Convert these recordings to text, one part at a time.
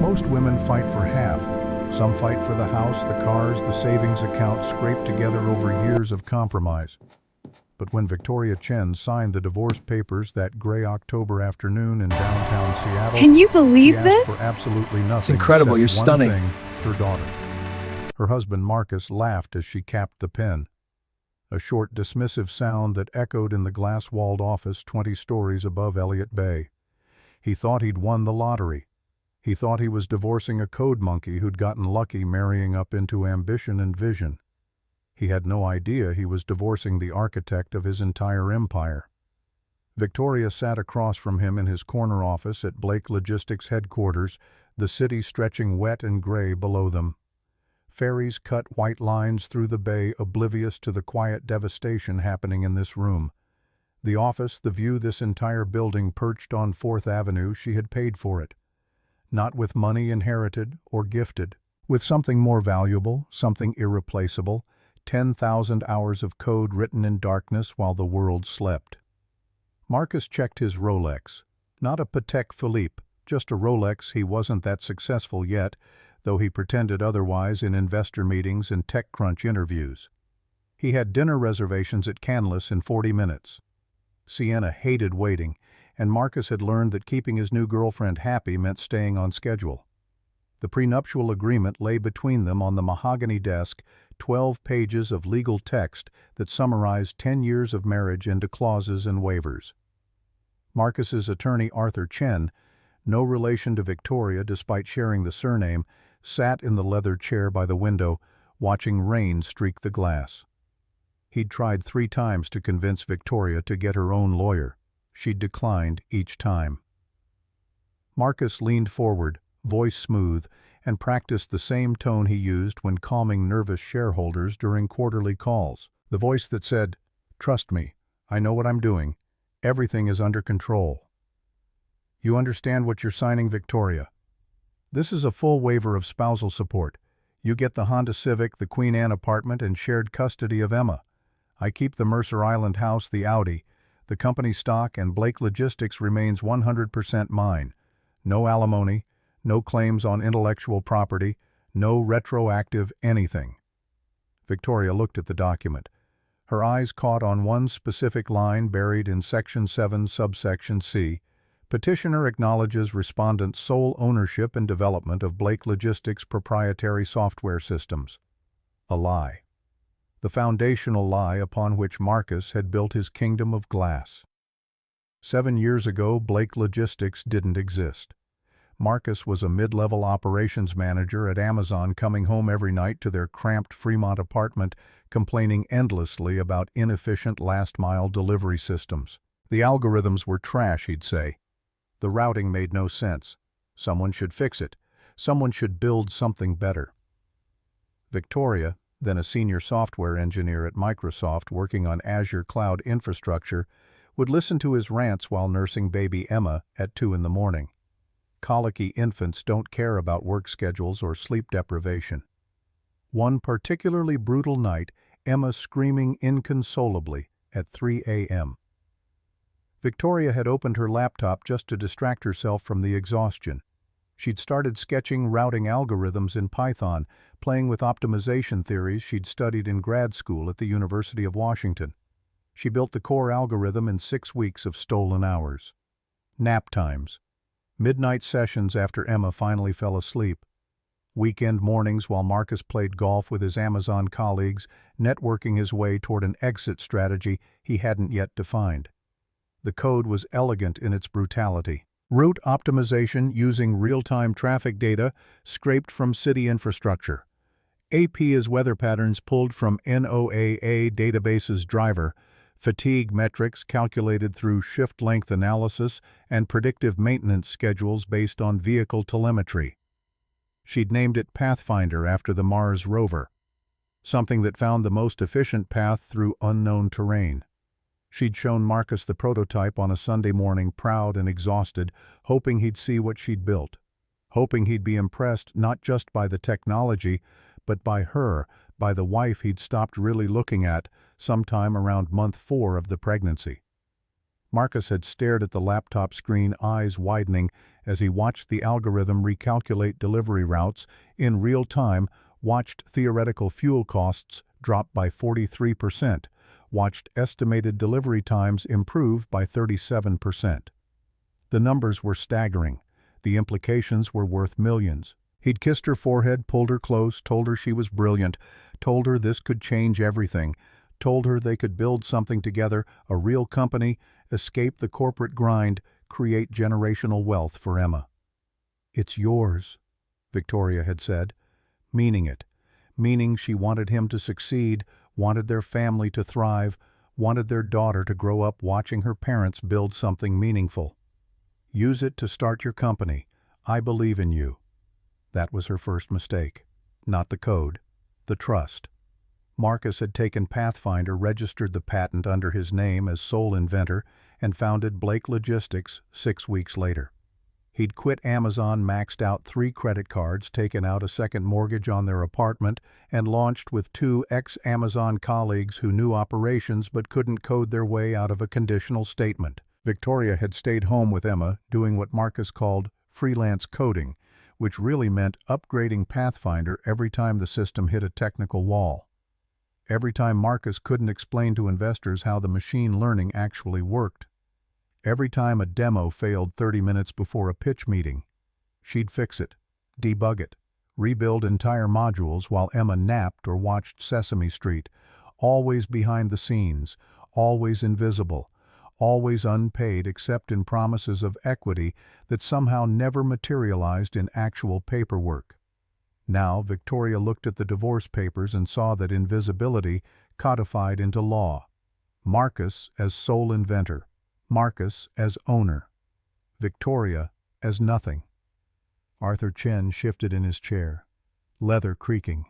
Most women fight for half. Some fight for the house, the cars, the savings account scraped together over years of compromise. But when Victoria Chen signed the divorce papers that gray October afternoon in downtown Seattle, Can you believe she asked this? for absolutely nothing. It's incredible. Except You're one stunning. thing, her daughter. Her husband Marcus laughed as she capped the pen. A short, dismissive sound that echoed in the glass-walled office 20 stories above Elliott Bay. He thought he'd won the lottery. He thought he was divorcing a code monkey who'd gotten lucky marrying up into ambition and vision. He had no idea he was divorcing the architect of his entire empire. Victoria sat across from him in his corner office at Blake Logistics headquarters, the city stretching wet and gray below them. Ferries cut white lines through the bay, oblivious to the quiet devastation happening in this room. The office, the view, this entire building perched on 4th Avenue, she had paid for it. Not with money inherited or gifted. With something more valuable, something irreplaceable, 10,000 hours of code written in darkness while the world slept. Marcus checked his Rolex. Not a Patek Philippe, just a Rolex. He wasn't that successful yet, though he pretended otherwise in investor meetings and TechCrunch interviews. He had dinner reservations at Canlis in 40 minutes. Sienna hated waiting, and Marcus had learned that keeping his new girlfriend happy meant staying on schedule. The prenuptial agreement lay between them on the mahogany desk, 12 pages of legal text that summarized 10 years of marriage into clauses and waivers. Marcus's attorney Arthur Chen, no relation to Victoria despite sharing the surname, sat in the leather chair by the window, watching rain streak the glass. He'd tried 3 times to convince Victoria to get her own lawyer. She'd declined each time. Marcus leaned forward, voice smooth, and practiced the same tone he used when calming nervous shareholders during quarterly calls. The voice that said, "Trust me, I know what I'm doing. Everything is under control. You understand what you're signing, Victoria? This is a full waiver of spousal support. You get the Honda Civic, the Queen Anne apartment, and shared custody of Emma. I keep the Mercer Island house, the Audi, the company stock, and Blake Logistics remains 100% mine. No alimony, no claims on intellectual property, no retroactive anything." Victoria looked at the document. Her eyes caught on one specific line buried in Section 7, subsection C. Petitioner acknowledges respondent's sole ownership and development of Blake Logistics' proprietary software systems. A lie. The foundational lie upon which Marcus had built his kingdom of glass. 7 years ago, Blake Logistics didn't exist. Marcus was a mid-level operations manager at Amazon, coming home every night to their cramped Fremont apartment, complaining endlessly about inefficient last-mile delivery systems. The algorithms were trash, he'd say. The routing made no sense. Someone should fix it. Someone should build something better. Victoria, then a senior software engineer at Microsoft working on Azure cloud infrastructure, would listen to his rants while nursing baby Emma at 2 in the morning. Colicky infants don't care about work schedules or sleep deprivation. One particularly brutal night, Emma screaming inconsolably at 3 a.m. Victoria had opened her laptop just to distract herself from the exhaustion. She'd started sketching routing algorithms in Python, playing with optimization theories she'd studied in grad school at the University of Washington. She built the core algorithm in 6 weeks of stolen hours. Nap times. Midnight sessions after Emma finally fell asleep. Weekend mornings while Marcus played golf with his Amazon colleagues, networking his way toward an exit strategy he hadn't yet defined. The code was elegant in its brutality. Route optimization using real-time traffic data scraped from city infrastructure. AP as weather patterns pulled from NOAA databases driver, fatigue metrics calculated through shift length analysis, and predictive maintenance schedules based on vehicle telemetry. She'd named it Pathfinder after the Mars rover, something that found the most efficient path through unknown terrain. She'd shown Marcus the prototype on a Sunday morning, proud and exhausted, hoping he'd see what she'd built, hoping he'd be impressed not just by the technology, but by her, by the wife he'd stopped really looking at sometime around month 4 of the pregnancy. Marcus had stared at the laptop screen, eyes widening, as he watched the algorithm recalculate delivery routes in real time, watched theoretical fuel costs drop by 43%, watched estimated delivery times improve by 37%. The numbers were staggering. The implications were worth millions. He'd kissed her forehead, pulled her close, told her she was brilliant, told her this could change everything, told her they could build something together, a real company, escape the corporate grind, create generational wealth for Emma. "It's yours," Victoria had said, meaning it, meaning she wanted him to succeed, wanted their family to thrive, wanted their daughter to grow up watching her parents build something meaningful. "Use it to start your company. I believe in you." That was her first mistake. Not the code, the trust. Marcus had taken Pathfinder, registered the patent under his name as sole inventor, and founded Blake Logistics 6 weeks later. He'd quit Amazon, maxed out 3 credit cards, taken out a second mortgage on their apartment, and launched with 2 ex-Amazon colleagues who knew operations but couldn't code their way out of a conditional statement. Victoria had stayed home with Emma, doing what Marcus called freelance coding, which really meant upgrading Pathfinder every time the system hit a technical wall. Every time Marcus couldn't explain to investors how the machine learning actually worked. Every time a demo failed 30 minutes before a pitch meeting. She'd fix it, debug it, rebuild entire modules while Emma napped or watched Sesame Street, always behind the scenes, always invisible, always unpaid except in promises of equity that somehow never materialized in actual paperwork. Now Victoria looked at the divorce papers and saw that invisibility codified into law. Marcus as sole inventor, Marcus as owner, Victoria as nothing. Arthur Chen shifted in his chair, leather creaking.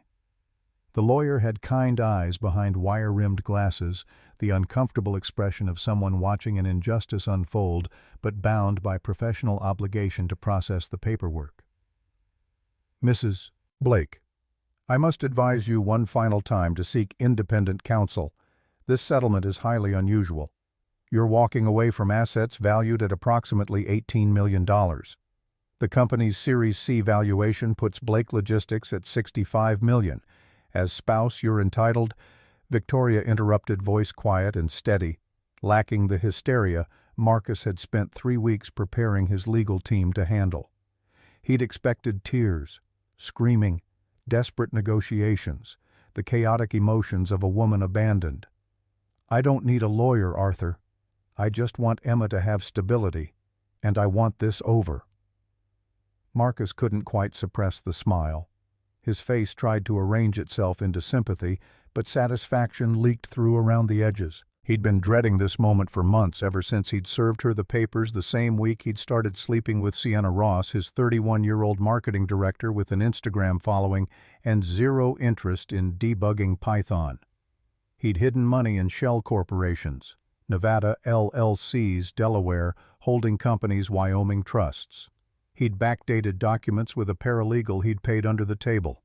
The lawyer had kind eyes behind wire-rimmed glasses, the uncomfortable expression of someone watching an injustice unfold, but bound by professional obligation to process the paperwork. "Mrs. Blake, I must advise you one final time to seek independent counsel. This settlement is highly unusual. You're walking away from assets valued at approximately $18 million. The company's Series C valuation puts Blake Logistics at $65 million. As spouse, you're entitled—" Victoria interrupted, voice quiet and steady, lacking the hysteria Marcus had spent 3 weeks preparing his legal team to handle. He'd expected tears, screaming, desperate negotiations, the chaotic emotions of a woman abandoned. "I don't need a lawyer, Arthur. I just want Emma to have stability, and I want this over." Marcus couldn't quite suppress the smile. His face tried to arrange itself into sympathy, but satisfaction leaked through around the edges. He'd been dreading this moment for months, ever since he'd served her the papers the same week he'd started sleeping with Sienna Ross, his 31-year-old marketing director with an Instagram following and zero interest in debugging Python. He'd hidden money in shell corporations, Nevada LLCs, Delaware, holding companies, Wyoming trusts. He'd backdated documents with a paralegal he'd paid under the table.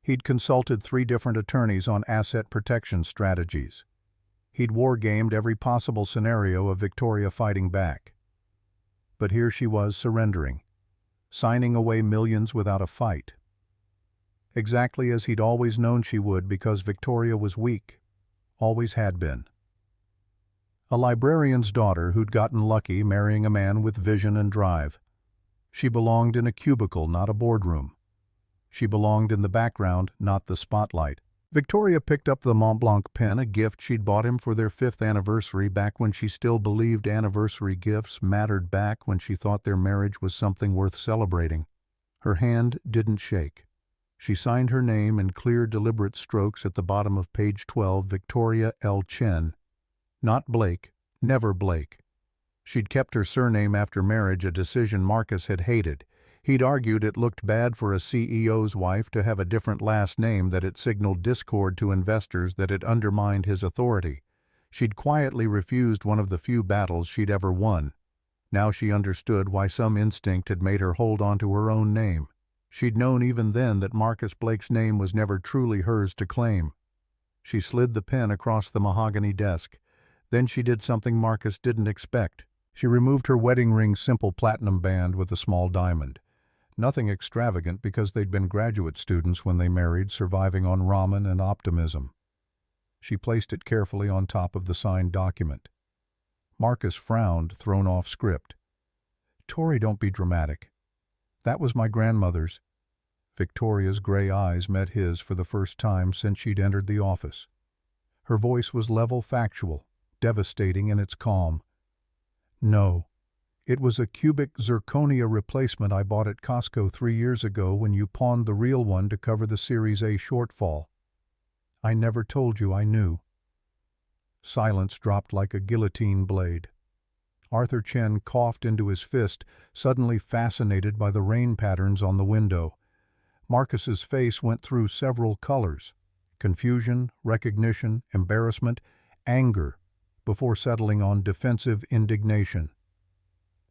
He'd consulted 3 different attorneys on asset protection strategies. He'd wargamed every possible scenario of Victoria fighting back. But here she was surrendering, signing away millions without a fight. Exactly as he'd always known she would, because Victoria was weak, always had been. A librarian's daughter who'd gotten lucky marrying a man with vision and drive. She belonged in a cubicle, not a boardroom. She belonged in the background, not the spotlight. Victoria picked up the Mont Blanc pen, a gift she'd bought him for their 5th anniversary, back when she still believed anniversary gifts mattered, back when she thought their marriage was something worth celebrating. Her hand didn't shake. She signed her name in clear, deliberate strokes at the bottom of page 12, Victoria L. Chen. Not Blake, never Blake. She'd kept her surname after marriage, a decision Marcus had hated. He'd argued it looked bad for a CEO's wife to have a different last name, that it signaled discord to investors, that it undermined his authority. She'd quietly refused one of the few battles she'd ever won. Now she understood why some instinct had made her hold on to her own name. She'd known even then that Marcus Blake's name was never truly hers to claim. She slid the pen across the mahogany desk, Then she did something Marcus didn't expect. She removed her wedding ring's simple platinum band with a small diamond. Nothing extravagant because they'd been graduate students when they married, surviving on ramen and optimism. She placed it carefully on top of the signed document. Marcus frowned, thrown off script. "Tori, don't be dramatic. That was my grandmother's." Victoria's gray eyes met his for the first time since she'd entered the office. Her voice was level, factual, devastating in its calm. "No. It was a cubic zirconia replacement I bought at Costco 3 years ago when you pawned the real one to cover the Series A shortfall. I never told you I knew." Silence dropped like a guillotine blade. Arthur Chen coughed into his fist, suddenly fascinated by the rain patterns on the window. Marcus's face went through several colors: confusion, recognition, embarrassment, anger, before settling on defensive indignation.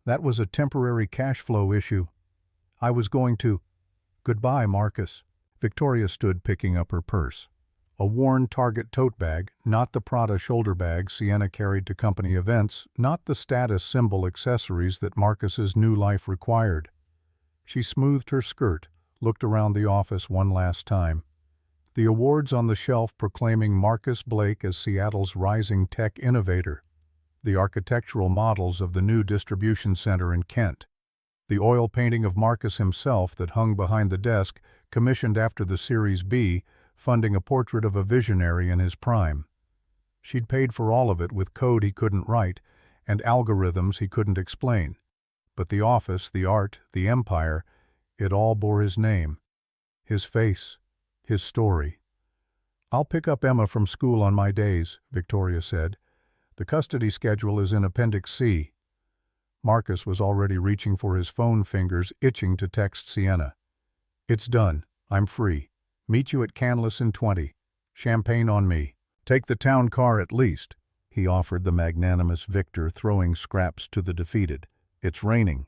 "That was a temporary cash flow issue. I was going to—" "Goodbye, Marcus." Victoria stood picking up her purse. A worn Target tote bag, not the Prada shoulder bag Sienna carried to company events, not the status symbol accessories that Marcus's new life required. She smoothed her skirt, looked around the office one last time. The awards on the shelf proclaiming Marcus Blake as Seattle's rising tech innovator. The architectural models of the new distribution center in Kent. The oil painting of Marcus himself that hung behind the desk, commissioned after the Series B, funding a portrait of a visionary in his prime. She'd paid for all of it with code he couldn't write and algorithms he couldn't explain. But the office, the art, the empire, it all bore his name, his face, his story. "I'll pick up Emma from school on my days," Victoria said. "The custody schedule is in Appendix C." Marcus was already reaching for his phone, fingers itching to text Sienna. "It's done. I'm free. Meet you at Canlis in 20. Champagne on me. Take the town car at least," he offered the magnanimous Victor, throwing scraps to the defeated. "It's raining."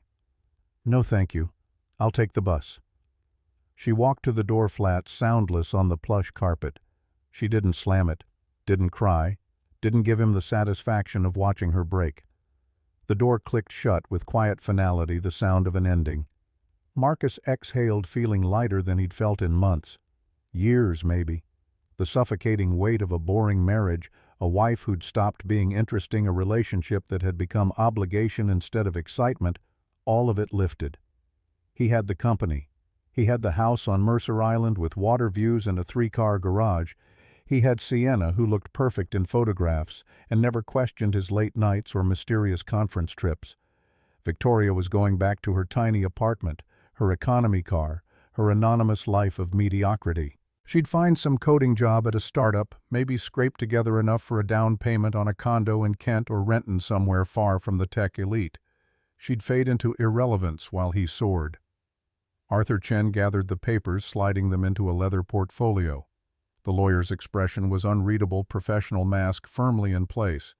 "No, thank you. I'll take the bus." She walked to the door flat, soundless on the plush carpet. She didn't slam it, didn't cry, didn't give him the satisfaction of watching her break. The door clicked shut with quiet finality, the sound of an ending. Marcus exhaled, feeling lighter than he'd felt in months. Years, maybe. The suffocating weight of a boring marriage, a wife who'd stopped being interesting, a relationship that had become obligation instead of excitement, all of it lifted. He had the company. He had the house on Mercer Island with water views and a 3-car garage. He had Sienna, who looked perfect in photographs and never questioned his late nights or mysterious conference trips. Victoria was going back to her tiny apartment, her economy car, her anonymous life of mediocrity. She'd find some coding job at a startup, maybe scrape together enough for a down payment on a condo in Kent or Renton somewhere far from the tech elite. She'd fade into irrelevance while he soared. Arthur Chen gathered the papers, sliding them into a leather portfolio. The lawyer's expression was unreadable, professional mask firmly in place.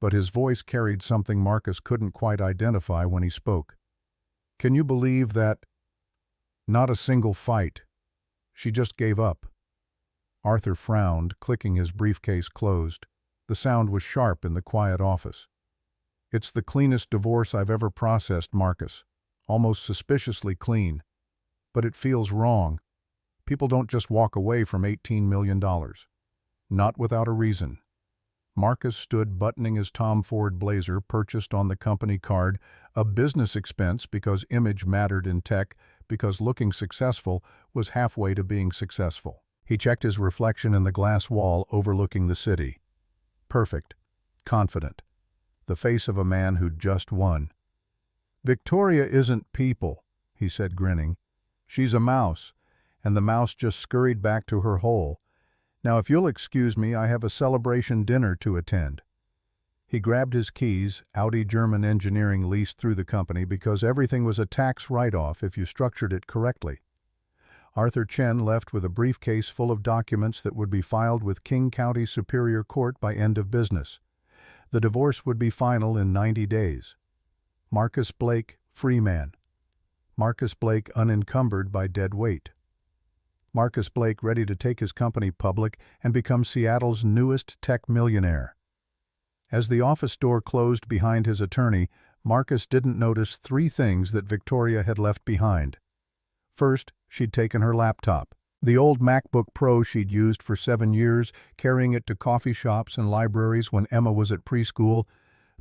But his voice carried something Marcus couldn't quite identify when he spoke. "Can you believe that? Not a single fight. She just gave up." Arthur frowned, clicking his briefcase closed. The sound was sharp in the quiet office. "It's the cleanest divorce I've ever processed, Marcus. Almost suspiciously clean. But it feels wrong. People don't just walk away from $18 million. Not without a reason." Marcus stood buttoning his Tom Ford Blazer purchased on the company card, a business expense because image mattered in tech, because looking successful was halfway to being successful. He checked his reflection in the glass wall overlooking the city. Perfect. Confident. The face of a man who'd just won. "Victoria isn't people," he said, grinning. "She's a mouse, and the mouse just scurried back to her hole. Now, if you'll excuse me, I have a celebration dinner to attend." He grabbed his keys, Audi German engineering leased through the company because everything was a tax write-off if you structured it correctly. Arthur Chen left with a briefcase full of documents that would be filed with King County Superior Court by end of business. The divorce would be final in 90 days. Marcus Blake, free man. Marcus Blake unencumbered by dead weight. Marcus Blake ready to take his company public and become Seattle's newest tech millionaire. As the office door closed behind his attorney, Marcus didn't notice three things that Victoria had left behind. First, she'd taken her laptop. The old MacBook Pro she'd used for 7 years, carrying it to coffee shops and libraries when Emma was at preschool,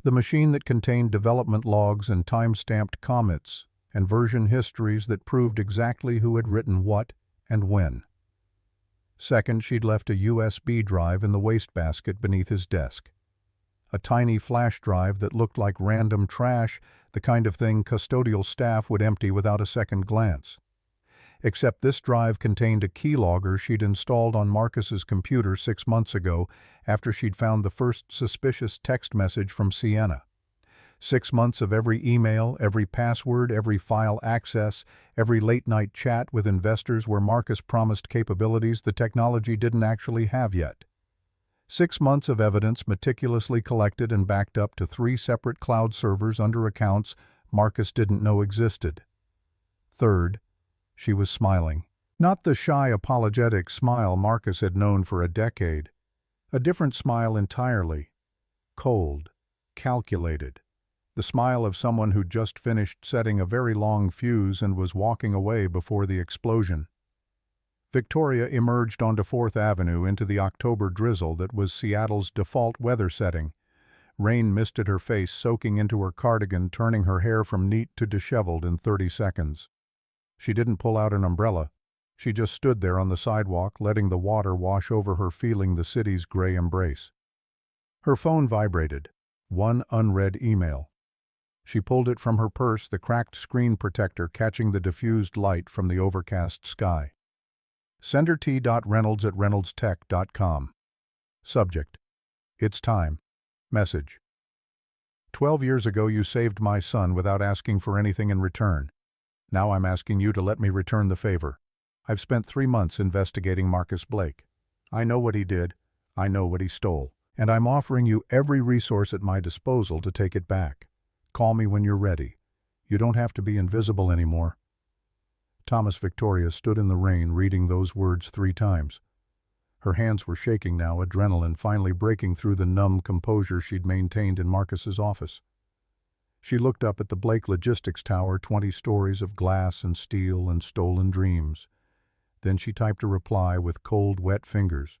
the machine that contained development logs and time-stamped commits, and version histories that proved exactly who had written what and when. Second, she'd left a USB drive in the wastebasket beneath his desk. A tiny flash drive that looked like random trash, the kind of thing custodial staff would empty without a second glance. Except this drive contained a keylogger she'd installed on Marcus's computer 6 months ago after she'd found the first suspicious text message from Sienna. 6 months of every email, every password, every file access, every late-night chat with investors where Marcus promised capabilities the technology didn't actually have yet. 6 months of evidence meticulously collected and backed up to 3 separate cloud servers under accounts Marcus didn't know existed. Third, she was smiling. Not the shy, apologetic smile Marcus had known for a decade. A different smile entirely. Cold, calculated. The smile of someone who'd just finished setting a very long fuse and was walking away before the explosion. Victoria emerged onto 4th Avenue into the October drizzle that was Seattle's default weather setting. Rain misted her face, soaking into her cardigan, turning her hair from neat to disheveled in 30 seconds. She didn't pull out an umbrella. She just stood there on the sidewalk, letting the water wash over her, feeling the city's gray embrace. Her phone vibrated. One unread email. She pulled it from her purse, the cracked screen protector catching the diffused light from the overcast sky. Sender t.reynolds@reynoldstech.com. Subject: It's time. Message: 12 years ago you saved my son without asking for anything in return. Now I'm asking you to let me return the favor. I've spent 3 months investigating Marcus Blake. I know what he did. I know what he stole. And I'm offering you every resource at my disposal to take it back. Call me when you're ready. You don't have to be invisible anymore. Thomas Victoria stood in the rain reading those words 3 times. Her hands were shaking now, adrenaline finally breaking through the numb composure she'd maintained in Marcus's office. She looked up at the Blake Logistics Tower, 20 stories of glass and steel and stolen dreams. Then she typed a reply with cold, wet fingers.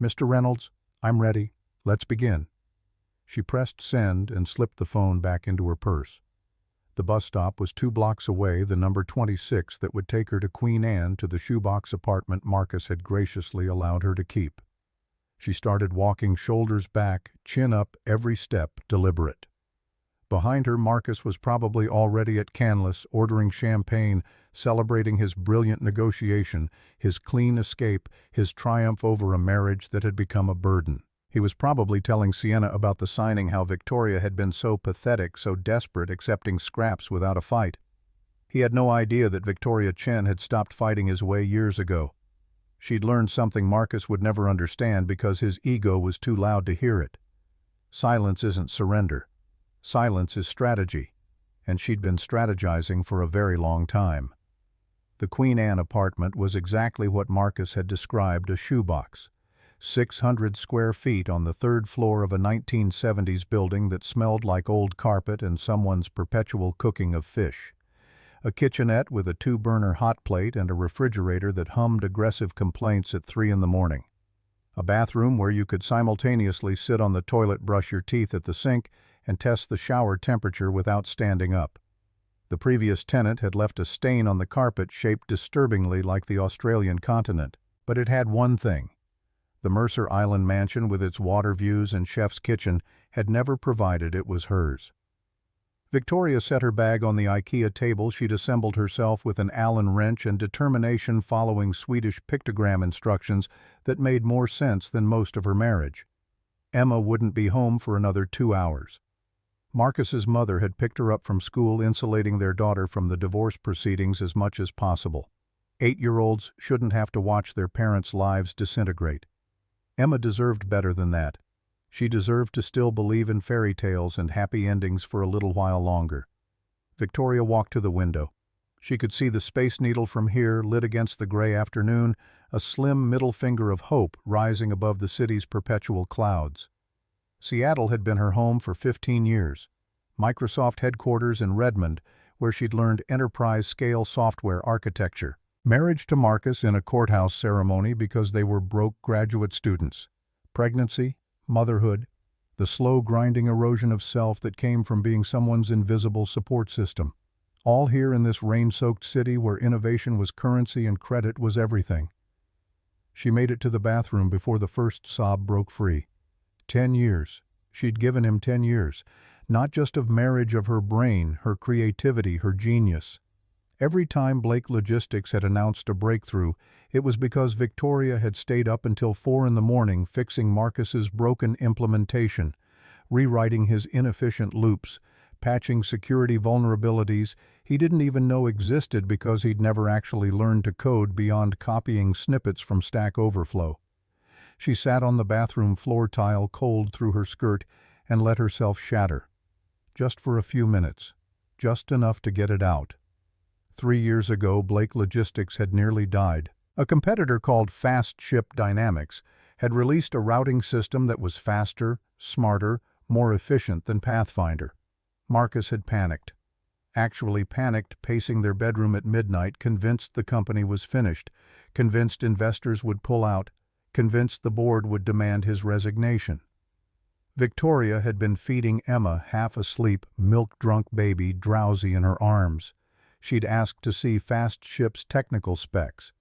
Mr. Reynolds, I'm ready. Let's begin. She pressed send and slipped the phone back into her purse. The bus stop was 2 blocks away, the number 26 that would take her to Queen Anne, to the shoebox apartment Marcus had graciously allowed her to keep. She started walking, shoulders back, chin up, every step deliberate. Behind her, Marcus was probably already at Canlis, ordering champagne, celebrating his brilliant negotiation, his clean escape, his triumph over a marriage that had become a burden. He was probably telling Sienna about the signing, how Victoria had been so pathetic, so desperate, accepting scraps without a fight. He had no idea that Victoria Chen had stopped fighting his way years ago. She'd learned something Marcus would never understand because his ego was too loud to hear it. Silence isn't surrender. Silence is strategy, and she'd been strategizing for a very long time. The Queen Anne apartment was exactly what Marcus had described, a shoebox. 600 square feet on the 3rd floor of a 1970s building that smelled like old carpet and someone's perpetual cooking of fish. A kitchenette with a 2-burner hot plate and a refrigerator that hummed aggressive complaints at 3 in the morning. A bathroom where you could simultaneously sit on the toilet, brush your teeth at the sink, and test the shower temperature without standing up. The previous tenant had left a stain on the carpet shaped disturbingly like the Australian continent, but it had one thing. The Mercer Island mansion with its water views and chef's kitchen had never provided it was hers. Victoria set her bag on the IKEA table she'd assembled herself with an Allen wrench and determination, following Swedish pictogram instructions that made more sense than most of her marriage. Emma wouldn't be home for another 2 hours. Marcus's mother had picked her up from school, insulating their daughter from the divorce proceedings as much as possible. 8-year-olds shouldn't have to watch their parents' lives disintegrate. Emma deserved better than that. She deserved to still believe in fairy tales and happy endings for a little while longer. Victoria walked to the window. She could see the Space Needle from here, lit against the gray afternoon, a slim middle finger of hope rising above the city's perpetual clouds. Seattle had been her home for 15 years. Microsoft headquarters in Redmond, where she'd learned enterprise-scale software architecture. Marriage to Marcus in a courthouse ceremony because they were broke graduate students. Pregnancy, motherhood, the slow grinding erosion of self that came from being someone's invisible support system. All here in this rain-soaked city where innovation was currency and credit was everything. She made it to the bathroom before the first sob broke free. 10 years. She'd given him 10 years. Not just of marriage, of her brain, her creativity, her genius. Every time Blake Logistics had announced a breakthrough, it was because Victoria had stayed up until 4 in the morning fixing Marcus's broken implementation, rewriting his inefficient loops, patching security vulnerabilities he didn't even know existed because he'd never actually learned to code beyond copying snippets from Stack Overflow. She sat on the bathroom floor tile cold through her skirt and let herself shatter. Just for a few minutes. Just enough to get it out. 3 years ago, Blake Logistics had nearly died. A competitor called Fast Ship Dynamics had released a routing system that was faster, smarter, more efficient than Pathfinder. Marcus had panicked. Actually panicked, pacing their bedroom at midnight, convinced the company was finished, convinced investors would pull out, convinced the board would demand his resignation. Victoria had been feeding Emma, half-asleep, milk-drunk baby, drowsy in her arms. She'd asked to see Fast Ship's technical specs.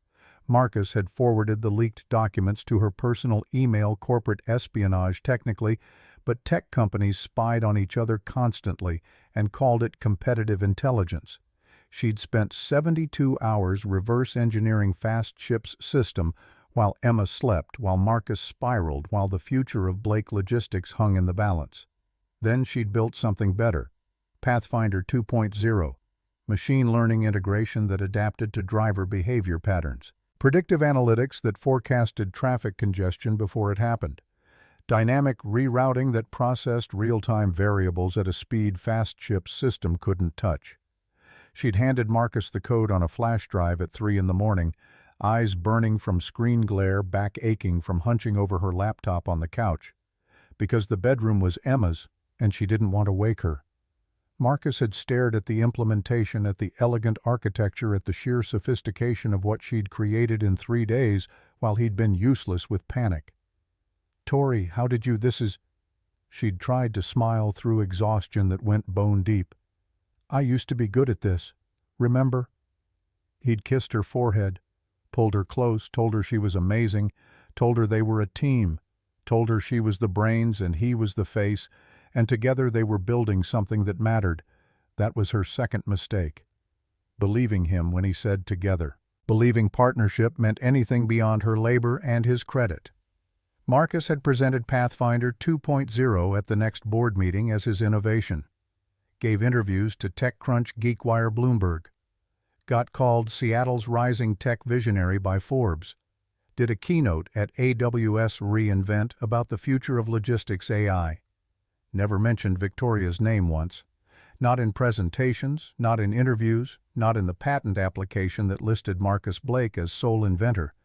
Marcus had forwarded the leaked documents to her personal email, corporate espionage technically, but tech companies spied on each other constantly and called it competitive intelligence. She'd spent 72 hours reverse engineering Fast Ship's system while Emma slept, while Marcus spiraled, while the future of Blake Logistics hung in the balance. Then she'd built something better. Pathfinder 2.0. Machine learning integration that adapted to driver behavior patterns. Predictive analytics that forecasted traffic congestion before it happened. Dynamic rerouting that processed real-time variables at a speed Fast Ship's system couldn't touch. She'd handed Marcus the code on a flash drive at 3 in the morning, eyes burning from screen glare, back aching from hunching over her laptop on the couch. Because the bedroom was Emma's, and she didn't want to wake her. Marcus had stared at the implementation, at the elegant architecture, at the sheer sophistication of what she'd created in 3 days while he'd been useless with panic. "Tori, how did you, this is..." She'd tried to smile through exhaustion that went bone deep. "I used to be good at this. Remember?" He'd kissed her forehead, pulled her close, told her she was amazing, told her they were a team, told her she was the brains and he was the face, and together they were building something that mattered. That was her second mistake. Believing him when he said together. Believing partnership meant anything beyond her labor and his credit. Marcus had presented Pathfinder 2.0 at the next board meeting as his innovation. Gave interviews to TechCrunch, GeekWire, Bloomberg. Got called Seattle's rising tech visionary by Forbes. Did a keynote at AWS reInvent about the future of logistics AI. Never mentioned Victoria's name once. Not in presentations, not in interviews, not in the patent application that listed Marcus Blake as sole inventor.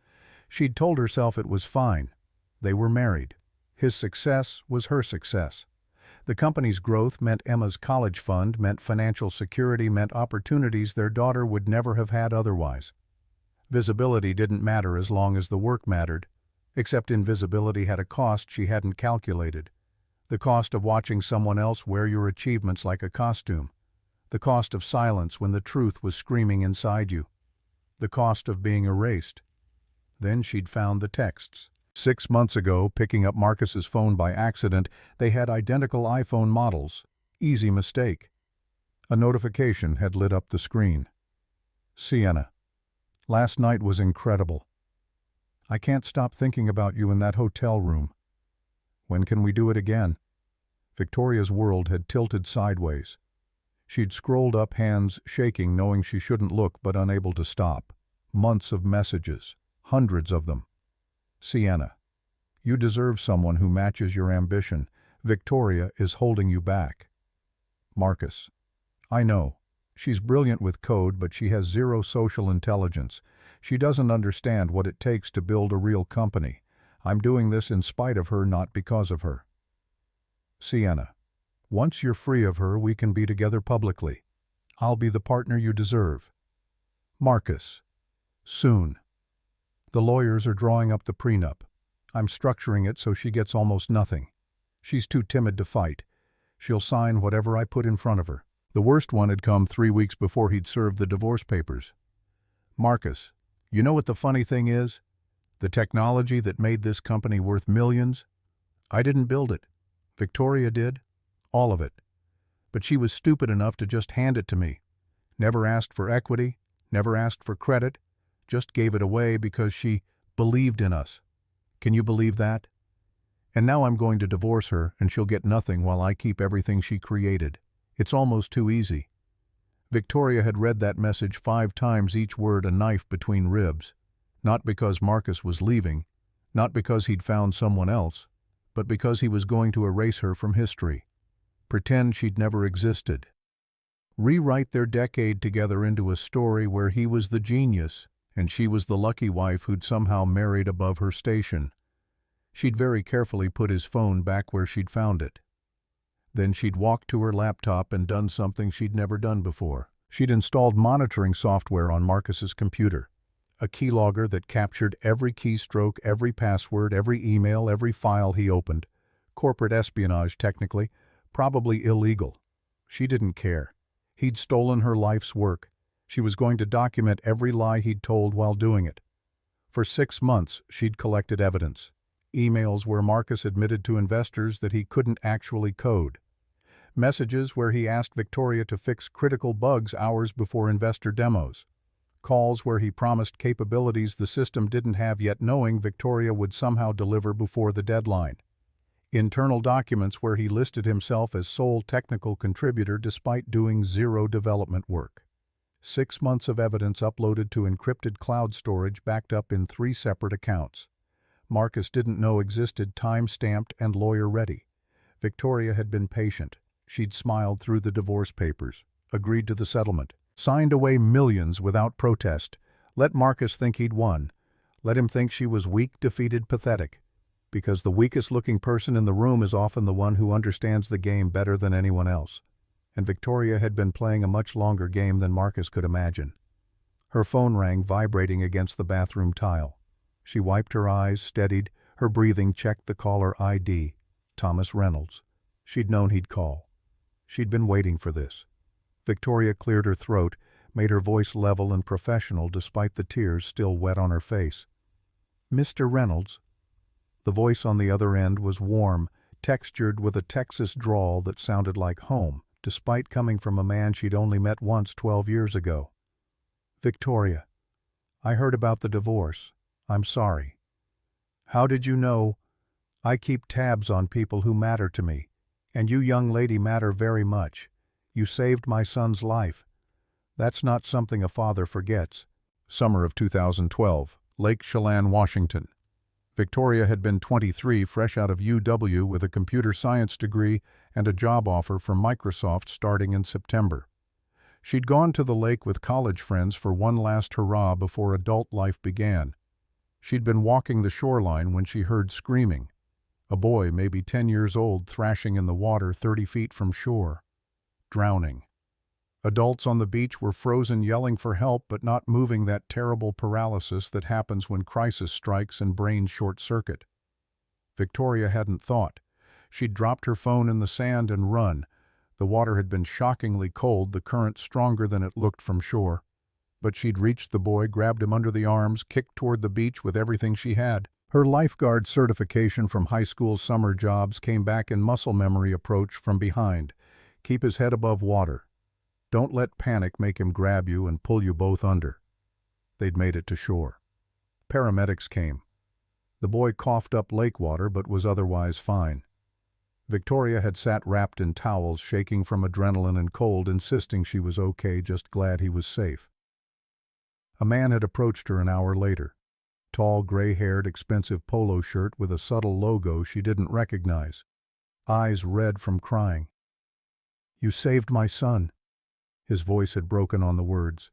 She'd told herself it was fine. They were married. His success was her success. The company's growth meant Emma's college fund, meant financial security, meant opportunities their daughter would never have had otherwise. Visibility didn't matter as long as the work mattered, except invisibility had a cost she hadn't calculated. The cost of watching someone else wear your achievements like a costume. The cost of silence when the truth was screaming inside you. The cost of being erased. Then she'd found the texts. 6 months ago, picking up Marcus's phone by accident, they had identical iPhone models. Easy mistake. A notification had lit up the screen. Sienna. Last night was incredible. I can't stop thinking about you in that hotel room. When can we do it again? Victoria's world had tilted sideways. She'd scrolled up, hands shaking, knowing she shouldn't look but unable to stop. Months of messages. Hundreds of them. Sienna. You deserve someone who matches your ambition. Victoria is holding you back. Marcus. I know. She's brilliant with code, but she has zero social intelligence. She doesn't understand what it takes to build a real company. I'm doing this in spite of her, not because of her. Sienna. Once you're free of her, we can be together publicly. I'll be the partner you deserve. Marcus. Soon. The lawyers are drawing up the prenup. I'm structuring it so she gets almost nothing. She's too timid to fight. She'll sign whatever I put in front of her. The worst one had come 3 weeks before he'd served the divorce papers. Marcus, you know what the funny thing is? The technology that made this company worth millions? I didn't build it. Victoria did. All of it. But she was stupid enough to just hand it to me. Never asked for equity, never asked for credit, just gave it away because she believed in us. Can you believe that? And now I'm going to divorce her and she'll get nothing while I keep everything she created. It's almost too easy. Victoria had read that message 5 times, each word a knife between ribs. Not because Marcus was leaving, not because he'd found someone else, but because he was going to erase her from history. Pretend she'd never existed. Rewrite their decade together into a story where he was the genius and she was the lucky wife who'd somehow married above her station. She'd very carefully put his phone back where she'd found it. Then she'd walked to her laptop and done something she'd never done before. She'd installed monitoring software on Marcus's computer, a keylogger that captured every keystroke, every password, every email, every file he opened. Corporate espionage, technically, probably illegal. She didn't care. He'd stolen her life's work. She was going to document every lie he'd told while doing it. For 6 months, she'd collected evidence. Emails where Marcus admitted to investors that he couldn't actually code. Messages where he asked Victoria to fix critical bugs hours before investor demos. Calls where he promised capabilities the system didn't have yet, knowing Victoria would somehow deliver before the deadline. Internal documents where he listed himself as sole technical contributor despite doing 0 development work. 6 months of evidence uploaded to encrypted cloud storage backed up in 3 separate accounts. Marcus didn't know existed, time-stamped and lawyer-ready. Victoria had been patient. She'd smiled through the divorce papers, agreed to the settlement, signed away millions without protest. Let Marcus think he'd won. Let him think she was weak, defeated, pathetic. Because the weakest-looking person in the room is often the one who understands the game better than anyone else. And Victoria had been playing a much longer game than Marcus could imagine. Her phone rang, vibrating against the bathroom tile. She wiped her eyes, steadied, her breathing, checked the caller ID. Thomas Reynolds. She'd known he'd call. She'd been waiting for this. Victoria cleared her throat, made her voice level and professional despite the tears still wet on her face. "Mr. Reynolds." The voice on the other end was warm, textured with a Texas drawl that sounded like home, despite coming from a man she'd only met once 12 years ago. "Victoria, I heard about the divorce. I'm sorry." "How did you know?" "I keep tabs on people who matter to me, and you, young lady, matter very much. You saved my son's life. That's not something a father forgets." Summer of 2012, Lake Chelan, Washington. Victoria had been 23, fresh out of UW with a computer science degree and a job offer from Microsoft starting in September. She'd gone to the lake with college friends for one last hurrah before adult life began. She'd been walking the shoreline when she heard screaming. A boy, maybe 10 years old, thrashing in the water 30 feet from shore. Drowning. Adults on the beach were frozen, yelling for help but not moving, that terrible paralysis that happens when crisis strikes and brains short-circuit. Victoria hadn't thought. She'd dropped her phone in the sand and run. The water had been shockingly cold, the current stronger than it looked from shore. But she'd reached the boy, grabbed him under the arms, kicked toward the beach with everything she had. Her lifeguard certification from high school summer jobs came back in muscle memory. Approach from behind. Keep his head above water. Don't let panic make him grab you and pull you both under. They'd made it to shore. Paramedics came. The boy coughed up lake water but was otherwise fine. Victoria had sat wrapped in towels, shaking from adrenaline and cold, insisting she was okay, just glad he was safe. A man had approached her an hour later. Tall, gray-haired, expensive polo shirt with a subtle logo she didn't recognize. Eyes red from crying. "You saved my son." His voice had broken on the words.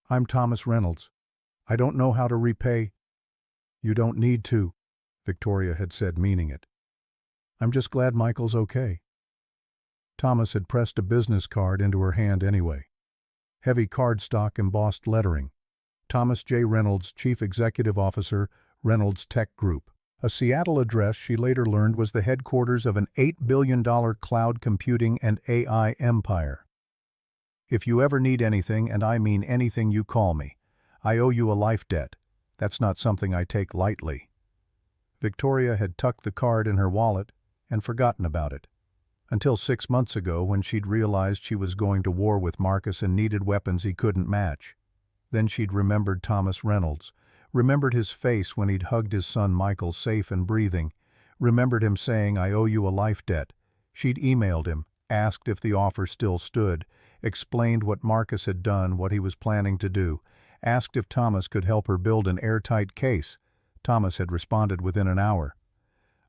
"I'm Thomas Reynolds. I don't know how to repay." "You don't need to," Victoria had said, meaning it. "I'm just glad Michael's okay." Thomas had pressed a business card into her hand anyway. Heavy cardstock embossed lettering. Thomas J. Reynolds, Chief Executive Officer, Reynolds Tech Group. A Seattle address she later learned was the headquarters of an $8 billion cloud computing and AI empire. If you ever need anything, and I mean anything, you call me. I owe you a life debt. That's not something I take lightly. Victoria had tucked the card in her wallet and forgotten about it. Until 6 months ago, when she'd realized she was going to war with Marcus and needed weapons he couldn't match. Then she'd remembered Thomas Reynolds, remembered his face when he'd hugged his son Michael safe and breathing, remembered him saying, "I owe you a life debt." She'd emailed him, asked if the offer still stood, explained what Marcus had done, what he was planning to do, asked if Thomas could help her build an airtight case. Thomas had responded within an hour.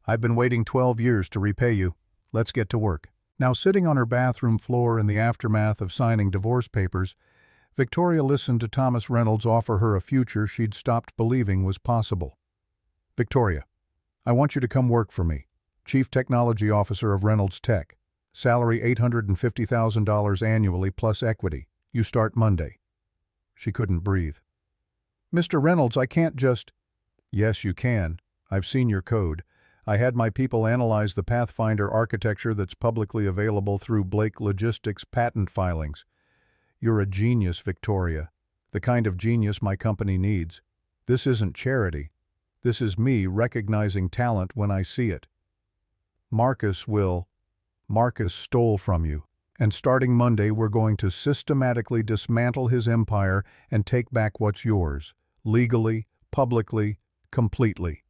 "I've been waiting 12 years to repay you. Let's get to work." Now, sitting on her bathroom floor in the aftermath of signing divorce papers, Victoria listened to Thomas Reynolds offer her a future she'd stopped believing was possible. "Victoria, I want you to come work for me. Chief Technology Officer of Reynolds Tech. Salary $850,000 annually plus equity. You start Monday." She couldn't breathe. "Mr. Reynolds, I can't just—" "Yes, you can. I've seen your code. I had my people analyze the Pathfinder architecture that's publicly available through Blake Logistics patent filings. You're a genius, Victoria. The kind of genius my company needs. This isn't charity. This is me recognizing talent when I see it. Marcus stole from you. And starting Monday, we're going to systematically dismantle his empire and take back what's yours. Legally, publicly, completely."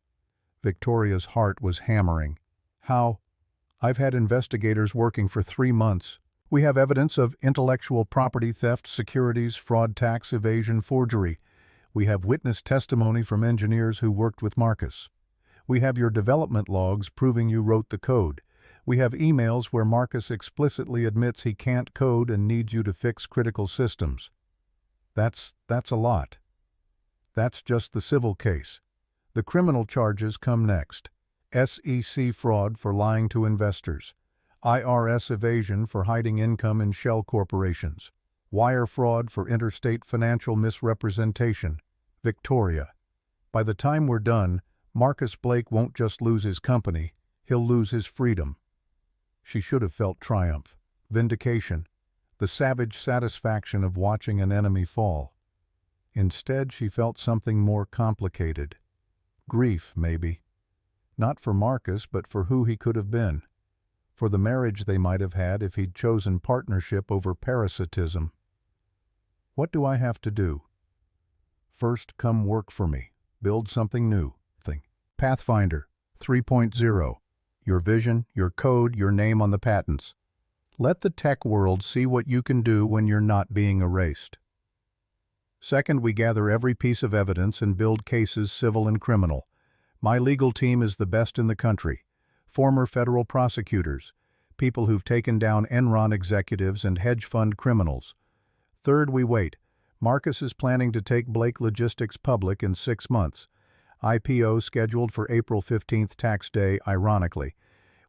Victoria's heart was hammering. "How?" "I've had investigators working for 3 months. We have evidence of intellectual property theft, securities, fraud, tax evasion, forgery. We have witness testimony from engineers who worked with Marcus. We have your development logs proving you wrote the code. We have emails where Marcus explicitly admits he can't code and needs you to fix critical systems." That's a lot. That's just the civil case. The criminal charges come next. SEC fraud for lying to investors. IRS evasion for hiding income in shell corporations. Wire fraud for interstate financial misrepresentation. Victoria, by the time we're done, Marcus Blake won't just lose his company, he'll lose his freedom. She should have felt triumph, vindication, the savage satisfaction of watching an enemy fall. Instead, she felt something more complicated. Grief, maybe. Not for Marcus, but for who he could have been. For the marriage they might have had if he'd chosen partnership over parasitism. "What do I have to do?" "First, come work for me. Build something new. Pathfinder 3.0. Your vision, your code, your name on the patents. Let the tech world see what you can do when you're not being erased. Second, we gather every piece of evidence and build cases, civil and criminal. My legal team is the best in the country. Former federal prosecutors, people who've taken down Enron executives and hedge fund criminals. Third, we wait. Marcus is planning to take Blake Logistics public in 6 months. IPO scheduled for April 15th, tax day, ironically.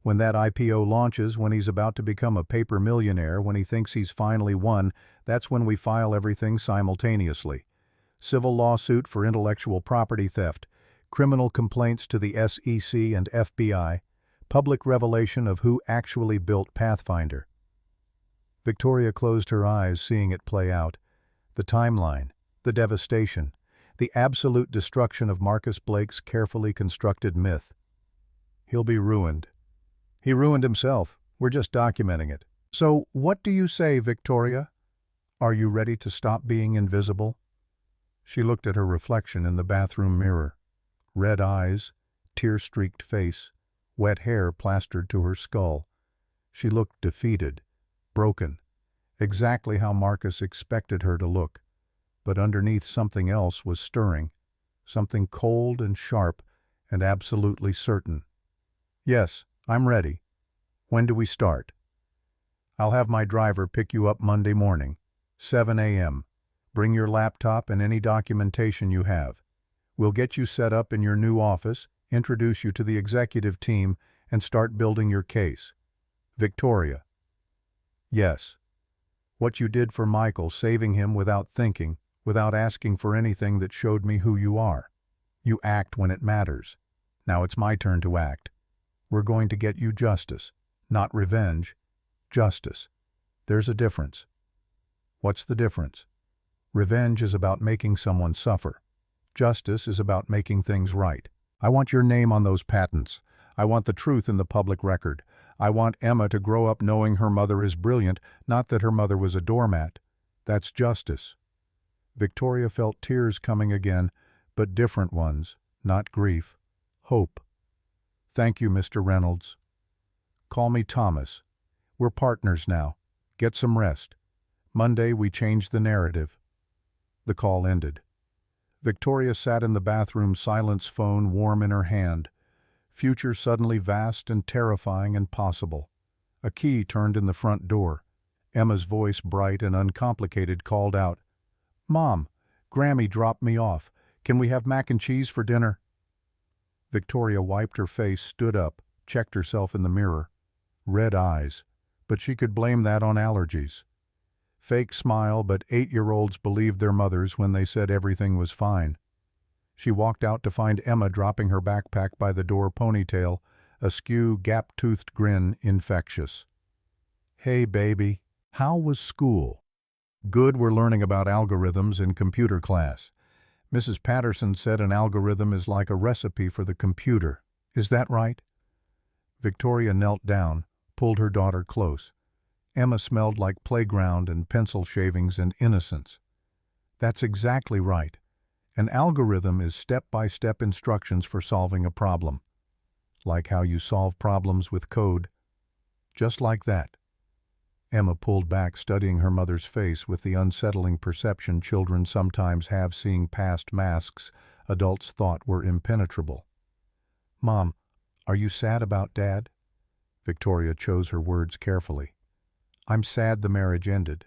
When that IPO launches, when he's about to become a paper millionaire, when he thinks he's finally won, that's when we file everything simultaneously. Civil lawsuit for intellectual property theft, criminal complaints to the SEC and FBI, public revelation of who actually built Pathfinder. Victoria closed her eyes, seeing it play out. The timeline, the devastation, the absolute destruction of Marcus Blake's carefully constructed myth. He'll be ruined. He ruined himself. We're just documenting it. So, what do you say, Victoria? Are you ready to stop being invisible? She looked at her reflection in the bathroom mirror. Red eyes, tear-streaked face, wet hair plastered to her skull. She looked defeated, broken, exactly how Marcus expected her to look. But underneath something else was stirring, something cold and sharp and absolutely certain. Yes, I'm ready. When do we start? I'll have my driver pick you up Monday morning, 7 a.m. Bring your laptop and any documentation you have. We'll get you set up in your new office, introduce you to the executive team, and start building your case. Victoria. Yes. What you did for Michael, saving him without thinking, without asking for anything, that showed me who you are. You act when it matters. Now it's my turn to act. We're going to get you justice. Not revenge. Justice. There's a difference. What's the difference? Revenge is about making someone suffer. Justice is about making things right. I want your name on those patents. I want the truth in the public record. I want Emma to grow up knowing her mother is brilliant, not that her mother was a doormat. That's justice. Victoria felt tears coming again, but different ones, not grief. Hope. Thank you, Mr. Reynolds. Call me Thomas. We're partners now. Get some rest. Monday we change the narrative. The call ended. Victoria sat in the bathroom, silence phone warm in her hand. Future suddenly vast and terrifying and possible. A key turned in the front door. Emma's voice, bright and uncomplicated, called out, "Mom, Grammy dropped me off. Can we have mac and cheese for dinner?" Victoria wiped her face, stood up, checked herself in the mirror. Red eyes, but she could blame that on allergies. Fake smile, but 8-year-olds believed their mothers when they said everything was fine. She walked out to find Emma dropping her backpack by the door, ponytail, askew, gap-toothed grin, infectious. "Hey, baby, how was school?" "Good, we're learning about algorithms in computer class. Mrs. Patterson said an algorithm is like a recipe for the computer. Is that right?" Victoria knelt down, pulled her daughter close. Emma smelled like playground and pencil shavings and innocence. "That's exactly right. An algorithm is step-by-step instructions for solving a problem. Like how you solve problems with code. Just like that." Emma pulled back, studying her mother's face with the unsettling perception children sometimes have, seeing past masks adults thought were impenetrable. "Mom, are you sad about Dad?" Victoria chose her words carefully. "I'm sad the marriage ended,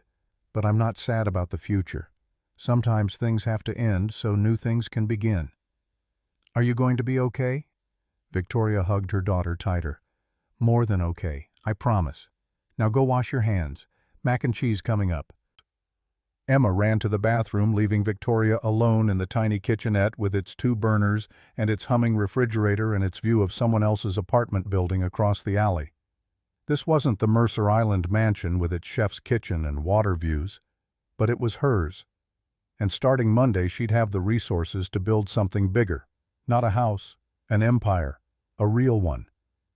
but I'm not sad about the future. Sometimes things have to end so new things can begin." "Are you going to be okay?" Victoria hugged her daughter tighter. "More than okay, I promise. Now go wash your hands. Mac and cheese coming up." Emma ran to the bathroom, leaving Victoria alone in the tiny kitchenette with its 2 burners and its humming refrigerator and its view of someone else's apartment building across the alley. This wasn't the Mercer Island mansion with its chef's kitchen and water views, but it was hers. And starting Monday she'd have the resources to build something bigger. Not a house, an empire, a real one,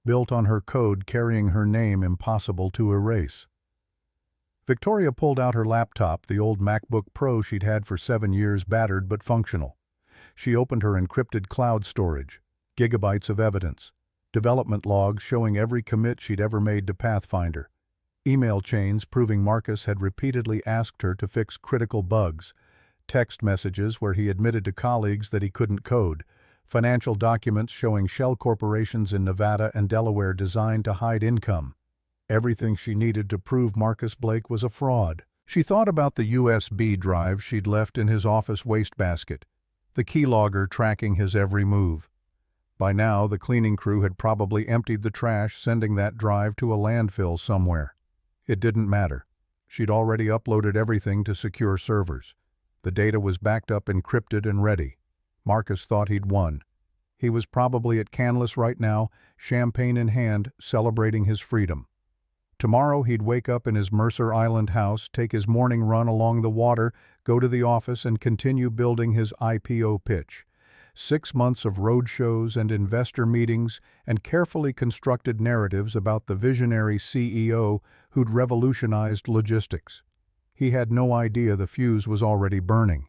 built on her code, carrying her name, impossible to erase. Victoria pulled out her laptop, the old MacBook Pro she'd had for 7 years, battered but functional. She opened her encrypted cloud storage, gigabytes of evidence, development logs showing every commit she'd ever made to Pathfinder, email chains proving Marcus had repeatedly asked her to fix critical bugs, text messages where he admitted to colleagues that he couldn't code, financial documents showing shell corporations in Nevada and Delaware designed to hide income. Everything she needed to prove Marcus Blake was a fraud. She thought about the USB drive she'd left in his office wastebasket, the keylogger tracking his every move. By now, the cleaning crew had probably emptied the trash, sending that drive to a landfill somewhere. It didn't matter. She'd already uploaded everything to secure servers. The data was backed up, encrypted, and ready. Marcus thought he'd won. He was probably at Canlis right now, champagne in hand, celebrating his freedom. Tomorrow he'd wake up in his Mercer Island house, take his morning run along the water, go to the office, and continue building his IPO pitch. 6 months of road shows and investor meetings and carefully constructed narratives about the visionary CEO who'd revolutionized logistics. He had no idea the fuse was already burning.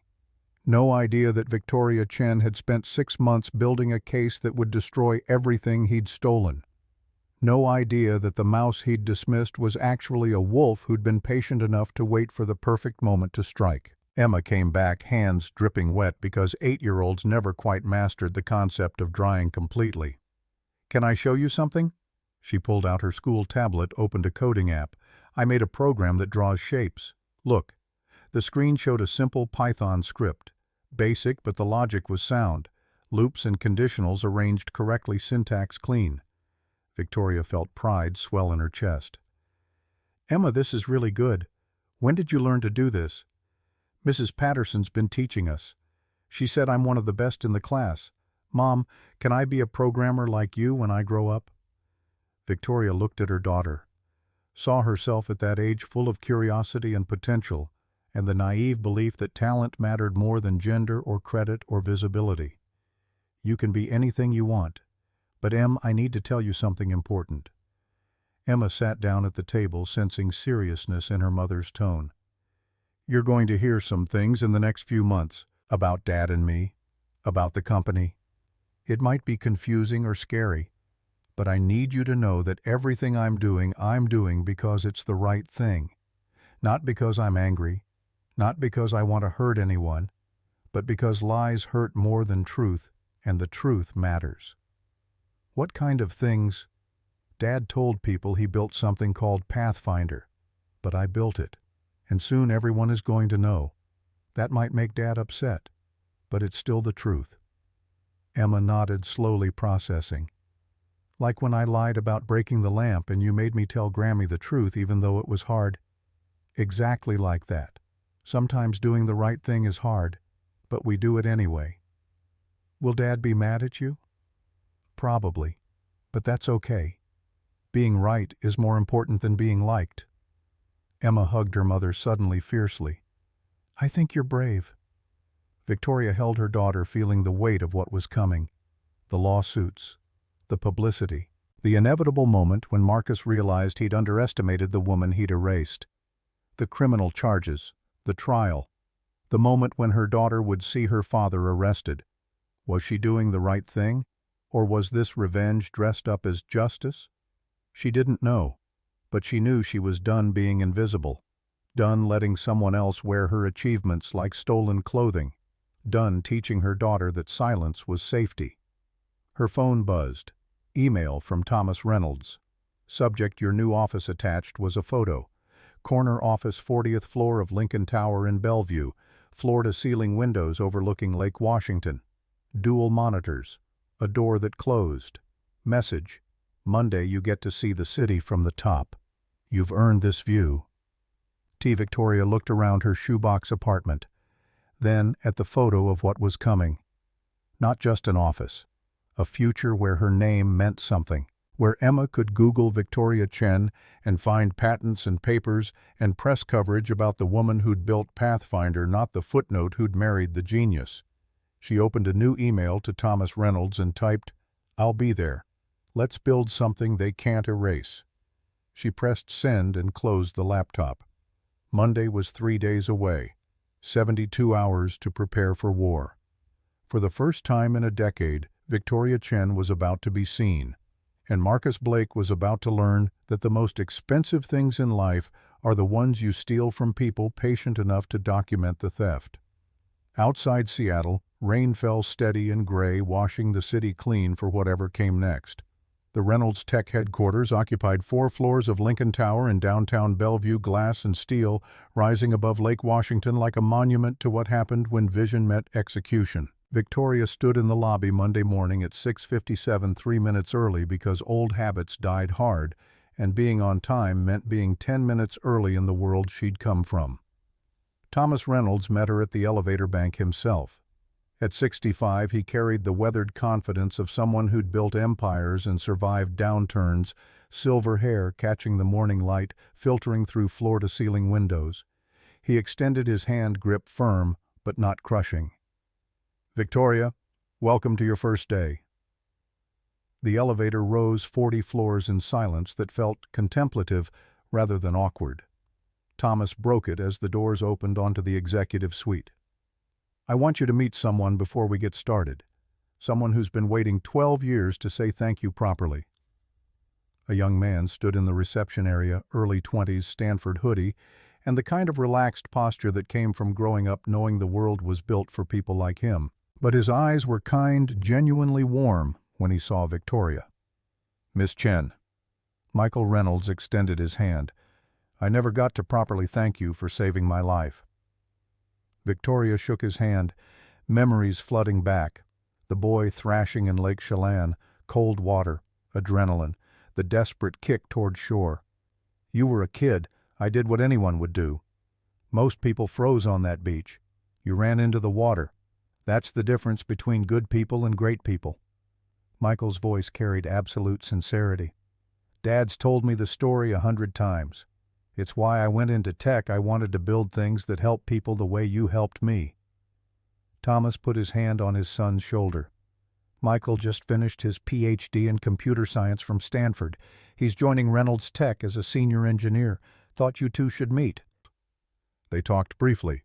No idea that Victoria Chen had spent 6 months building a case that would destroy everything he'd stolen. No idea that the mouse he'd dismissed was actually a wolf who'd been patient enough to wait for the perfect moment to strike. Emma came back, hands dripping wet because 8-year-olds never quite mastered the concept of drying completely. "Can I show you something?" She pulled out her school tablet, opened a coding app. "I made a program that draws shapes. Look." The screen showed a simple Python script. Basic, but the logic was sound. Loops and conditionals arranged correctly, syntax clean. Victoria felt pride swell in her chest. Emma, this is really good. When did you learn to do this? Mrs. Patterson's been teaching us. She said I'm one of the best in the class. Mom, can I be a programmer like you when I grow up? Victoria looked at her daughter, saw herself at that age full of curiosity and potential, and the naive belief that talent mattered more than gender or credit or visibility. You can be anything you want. But Em, I need to tell you something important. Emma sat down at the table, sensing seriousness in her mother's tone. You're going to hear some things in the next few months about Dad and me, about the company. It might be confusing or scary, but I need you to know that everything I'm doing because it's the right thing. Not because I'm angry, not because I want to hurt anyone, but because lies hurt more than truth, and the truth matters. What kind of things? Dad told people he built something called Pathfinder, but I built it, and soon everyone is going to know. That might make Dad upset, but it's still the truth. Emma nodded, slowly processing. Like when I lied about breaking the lamp and you made me tell Grammy the truth even though it was hard. Exactly like that. Sometimes doing the right thing is hard, but we do it anyway. Will Dad be mad at you? Probably, but that's okay. Being right is more important than being liked. Emma hugged her mother suddenly, fiercely. I think you're brave. Victoria held her daughter, feeling the weight of what was coming. The lawsuits, the publicity, the inevitable moment when Marcus realized he'd underestimated the woman he'd erased. The criminal charges, the trial, the moment when her daughter would see her father arrested. Was she doing the right thing, or was this revenge dressed up as justice? She didn't know, but she knew she was done being invisible, done letting someone else wear her achievements like stolen clothing, done teaching her daughter that silence was safety. Her phone buzzed. Email from Thomas Reynolds. Subject: your new office. Attached was a photo. Corner office, 40th floor of Lincoln Tower in Bellevue, floor-to-ceiling windows overlooking Lake Washington. Dual monitors. A door that closed. Message: Monday you get to see the city from the top. You've earned this view. Victoria looked around her shoebox apartment, then at the photo of what was coming. Not just an office. A future where her name meant something, where Emma could Google Victoria Chen and find patents and papers and press coverage about the woman who'd built Pathfinder, not the footnote who'd married the genius. She opened a new email to Thomas Reynolds and typed, I'll be there. Let's build something they can't erase. She pressed send and closed the laptop. Monday was 3 days away, 72 hours to prepare for war. For the first time in a decade, Victoria Chen was about to be seen, and Marcus Blake was about to learn that the most expensive things in life are the ones you steal from people patient enough to document the theft. Outside Seattle, rain fell steady and gray, washing the city clean for whatever came next. The Reynolds Tech headquarters occupied 4 floors of Lincoln Tower in downtown Bellevue, glass and steel, rising above Lake Washington like a monument to what happened when vision met execution. Victoria stood in the lobby Monday morning at 6:57, 3 minutes early because old habits died hard, and being on time meant being 10 minutes early in the world she'd come from. Thomas Reynolds met her at the elevator bank himself. At 65, he carried the weathered confidence of someone who'd built empires and survived downturns, silver hair catching the morning light, filtering through floor-to-ceiling windows. He extended his hand, grip firm, but not crushing. Victoria, welcome to your first day. The elevator rose 40 floors in silence that felt contemplative rather than awkward. Thomas broke it as the doors opened onto the executive suite. I want you to meet someone before we get started. Someone who's been waiting 12 years to say thank you properly. A young man stood in the reception area, early 20s, Stanford hoodie, and the kind of relaxed posture that came from growing up knowing the world was built for people like him. But his eyes were kind, genuinely warm when he saw Victoria. Miss Chen. Michael Reynolds extended his hand. I never got to properly thank you for saving my life. Victoria shook his hand, memories flooding back. The boy thrashing in Lake Chelan, cold water, adrenaline, the desperate kick toward shore. You were a kid, I did what anyone would do. Most people froze on that beach. You ran into the water. That's the difference between good people and great people." Michael's voice carried absolute sincerity. "Dad's told me the story 100 times. It's why I went into tech. I wanted to build things that help people the way you helped me." Thomas put his hand on his son's shoulder. "Michael just finished his PhD in computer science from Stanford. He's joining Reynolds Tech as a senior engineer. Thought you two should meet." They talked briefly,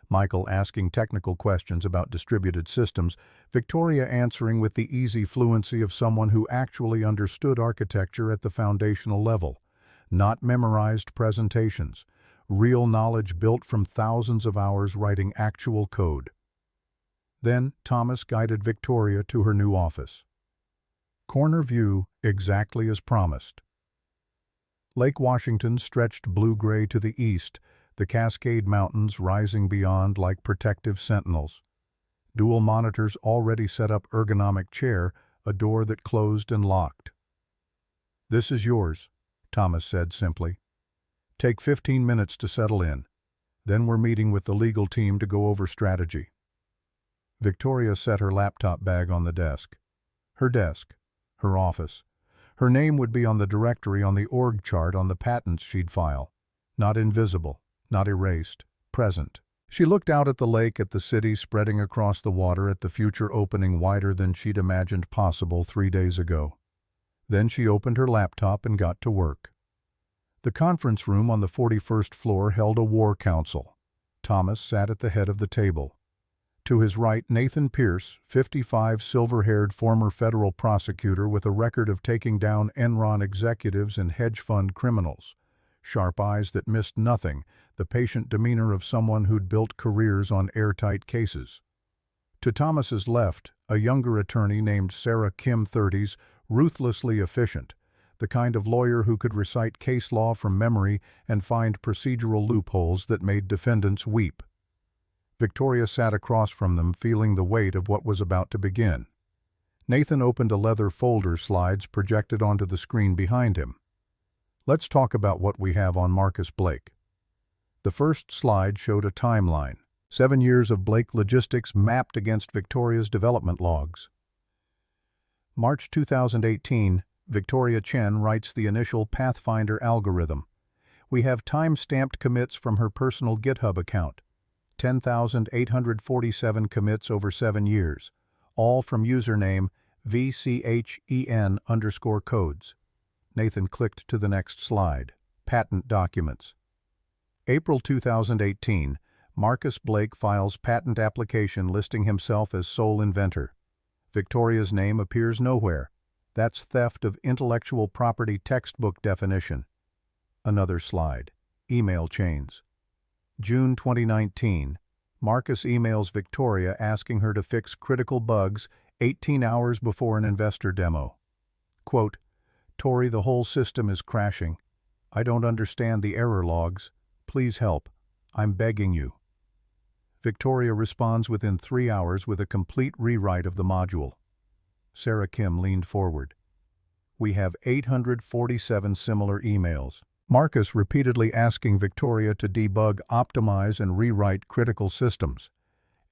Michael asking technical questions about distributed systems, Victoria answering with the easy fluency of someone who actually understood architecture at the foundational level. Not memorized presentations, real knowledge built from thousands of hours writing actual code. Then Thomas guided Victoria to her new office. Corner view, exactly as promised. Lake Washington stretched blue-gray to the east, the Cascade Mountains rising beyond like protective sentinels. Dual monitors already set up ergonomic chair, a door that closed and locked. "This is yours," Thomas said simply. "Take 15 minutes to settle in. Then we're meeting with the legal team to go over strategy." Victoria set her laptop bag on the desk. Her desk. Her office. Her name would be on the directory on the org chart on the patents she'd file. Not invisible. Not erased. Present. She looked out at the lake, at the city spreading across the water, at the future opening wider than she'd imagined possible 3 days ago. Then she opened her laptop and got to work. The conference room on the 41st floor held a war council. Thomas sat at the head of the table. To his right, Nathan Pierce, 55, silver-haired former federal prosecutor with a record of taking down Enron executives and hedge fund criminals. Sharp eyes that missed nothing, the patient demeanor of someone who'd built careers on airtight cases. To Thomas's left, a younger attorney named Sarah Kim, 30s, ruthlessly efficient, the kind of lawyer who could recite case law from memory and find procedural loopholes that made defendants weep. Victoria sat across from them, feeling the weight of what was about to begin. Nathan opened a leather folder, slides projected onto the screen behind him. "Let's talk about what we have on Marcus Blake." The first slide showed a timeline, 7 years of Blake logistics mapped against Victoria's development logs. March 2018, Victoria Chen writes the initial Pathfinder algorithm. We have time-stamped commits from her personal GitHub account. 10,847 commits over 7 years, all from username VCHEN_codes. Nathan clicked to the next slide. Patent documents. April 2018, Marcus Blake files patent application listing himself as sole inventor. Victoria's name appears nowhere. That's theft of intellectual property textbook definition. Another slide. Email chains. June 2019, Marcus emails Victoria asking her to fix critical bugs 18 hours before an investor demo. Quote, "Tori, the whole system is crashing. I don't understand the error logs. Please help. I'm begging you." Victoria responds within 3 hours with a complete rewrite of the module. Sarah Kim leaned forward. "We have 847 similar emails. Marcus repeatedly asking Victoria to debug, optimize, and rewrite critical systems.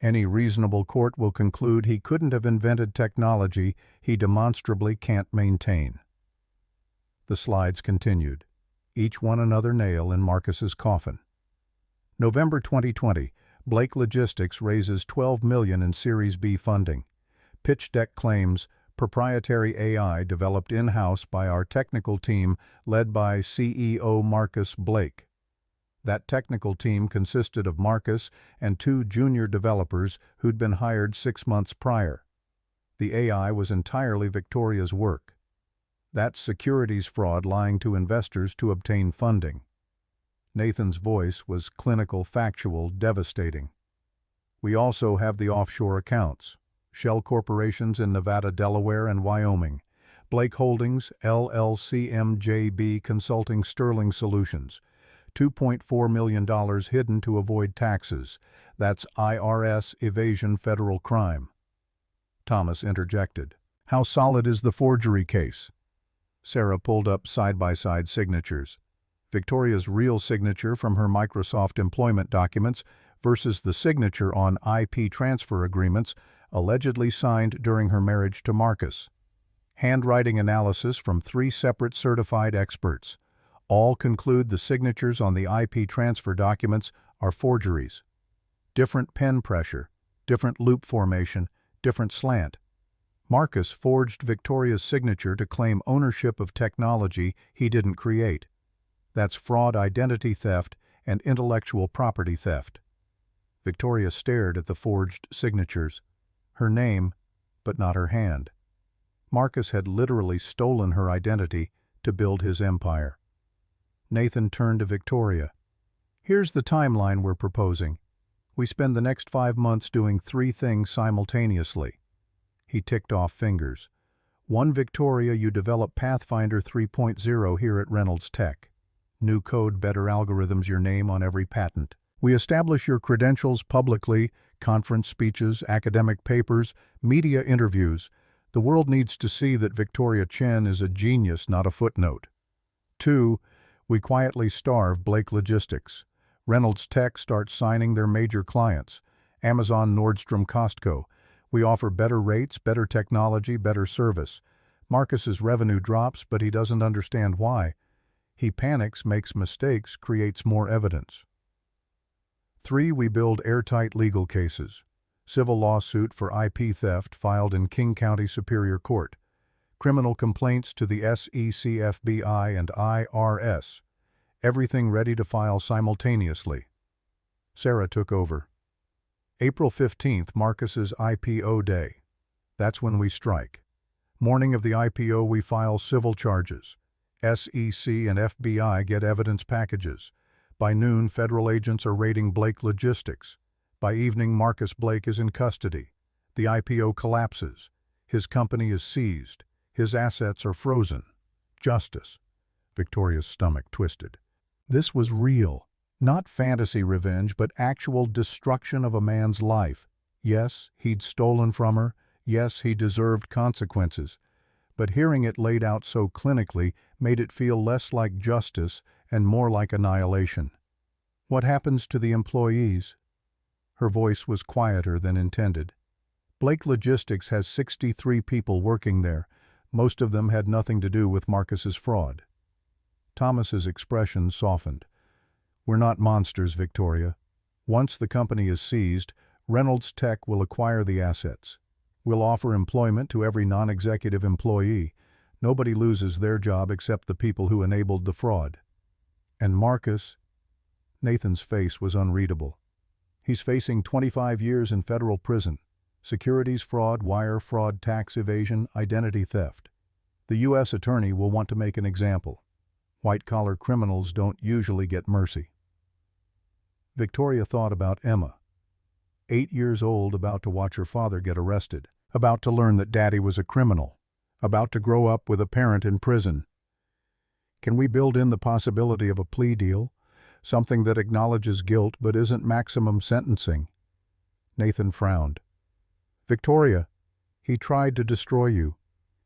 Any reasonable court will conclude he couldn't have invented technology he demonstrably can't maintain." The slides continued, each one another nail in Marcus's coffin. November 2020, Blake Logistics raises $12 million in Series B funding. Pitch deck claims proprietary AI developed in-house by our technical team led by CEO Marcus Blake. That technical team consisted of Marcus and 2 junior developers who'd been hired 6 months prior. The AI was entirely Victoria's work. That's securities fraud, lying to investors to obtain funding. Nathan's voice was clinical, factual, devastating. "We also have the offshore accounts. Shell corporations in Nevada, Delaware, and Wyoming. Blake Holdings, LLC-MJB Consulting Sterling Solutions. $2.4 million hidden to avoid taxes. That's IRS evasion, federal crime." Thomas interjected. "How solid is the forgery case?" Sarah pulled up side-by-side signatures. Victoria's real signature from her Microsoft employment documents versus the signature on IP transfer agreements allegedly signed during her marriage to Marcus. Handwriting analysis from 3 separate certified experts. All conclude the signatures on the IP transfer documents are forgeries. Different pen pressure, different loop formation, different slant. Marcus forged Victoria's signature to claim ownership of technology he didn't create. That's fraud, identity theft, and intellectual property theft. Victoria stared at the forged signatures. Her name, but not her hand. Marcus had literally stolen her identity to build his empire. Nathan turned to Victoria. Here's the timeline we're proposing. We spend the next 5 months doing 3 things simultaneously. He ticked off fingers. 1, Victoria, you develop Pathfinder 3.0 here at Reynolds Tech. New code, better algorithms, your name on every patent. We establish your credentials publicly, conference speeches, academic papers, media interviews. The world needs to see that Victoria Chen is a genius, not a footnote. 2, we quietly starve Blake Logistics. Reynolds Tech starts signing their major clients. Amazon, Nordstrom, Costco. We offer better rates, better technology, better service. Marcus's revenue drops, but he doesn't understand why. He panics, makes mistakes, creates more evidence. 3, we build airtight legal cases. Civil lawsuit for IP theft filed in King County Superior Court. Criminal complaints to the SEC, FBI, and IRS. Everything ready to file simultaneously. Sarah took over. April 15th, Marcus's IPO day. That's when we strike. Morning of the IPO, we file civil charges. SEC and FBI get evidence packages. By noon, federal agents are raiding Blake Logistics. By evening, Marcus Blake is in custody. The IPO collapses. His company is seized. His assets are frozen. Justice. Victoria's stomach twisted. This was real. Not fantasy revenge, but actual destruction of a man's life. Yes, he'd stolen from her. Yes, he deserved consequences. But hearing it laid out so clinically made it feel less like justice and more like annihilation. What happens to the employees? Her voice was quieter than intended. Blake Logistics has 63 people working there. Most of them had nothing to do with Marcus's fraud. Thomas's expression softened. We're not monsters, Victoria. Once the company is seized, Reynolds Tech will acquire the assets. We'll offer employment to every non-executive employee. Nobody loses their job except the people who enabled the fraud. And Marcus? Nathan's face was unreadable. He's facing 25 years in federal prison. Securities fraud, wire fraud, tax evasion, identity theft. The U.S. attorney will want to make an example. White-collar criminals don't usually get mercy. Victoria thought about Emma. 8 years old, about to watch her father get arrested, about to learn that Daddy was a criminal, about to grow up with a parent in prison. Can we build in the possibility of a plea deal, something that acknowledges guilt but isn't maximum sentencing? Nathan frowned. Victoria, he tried to destroy you.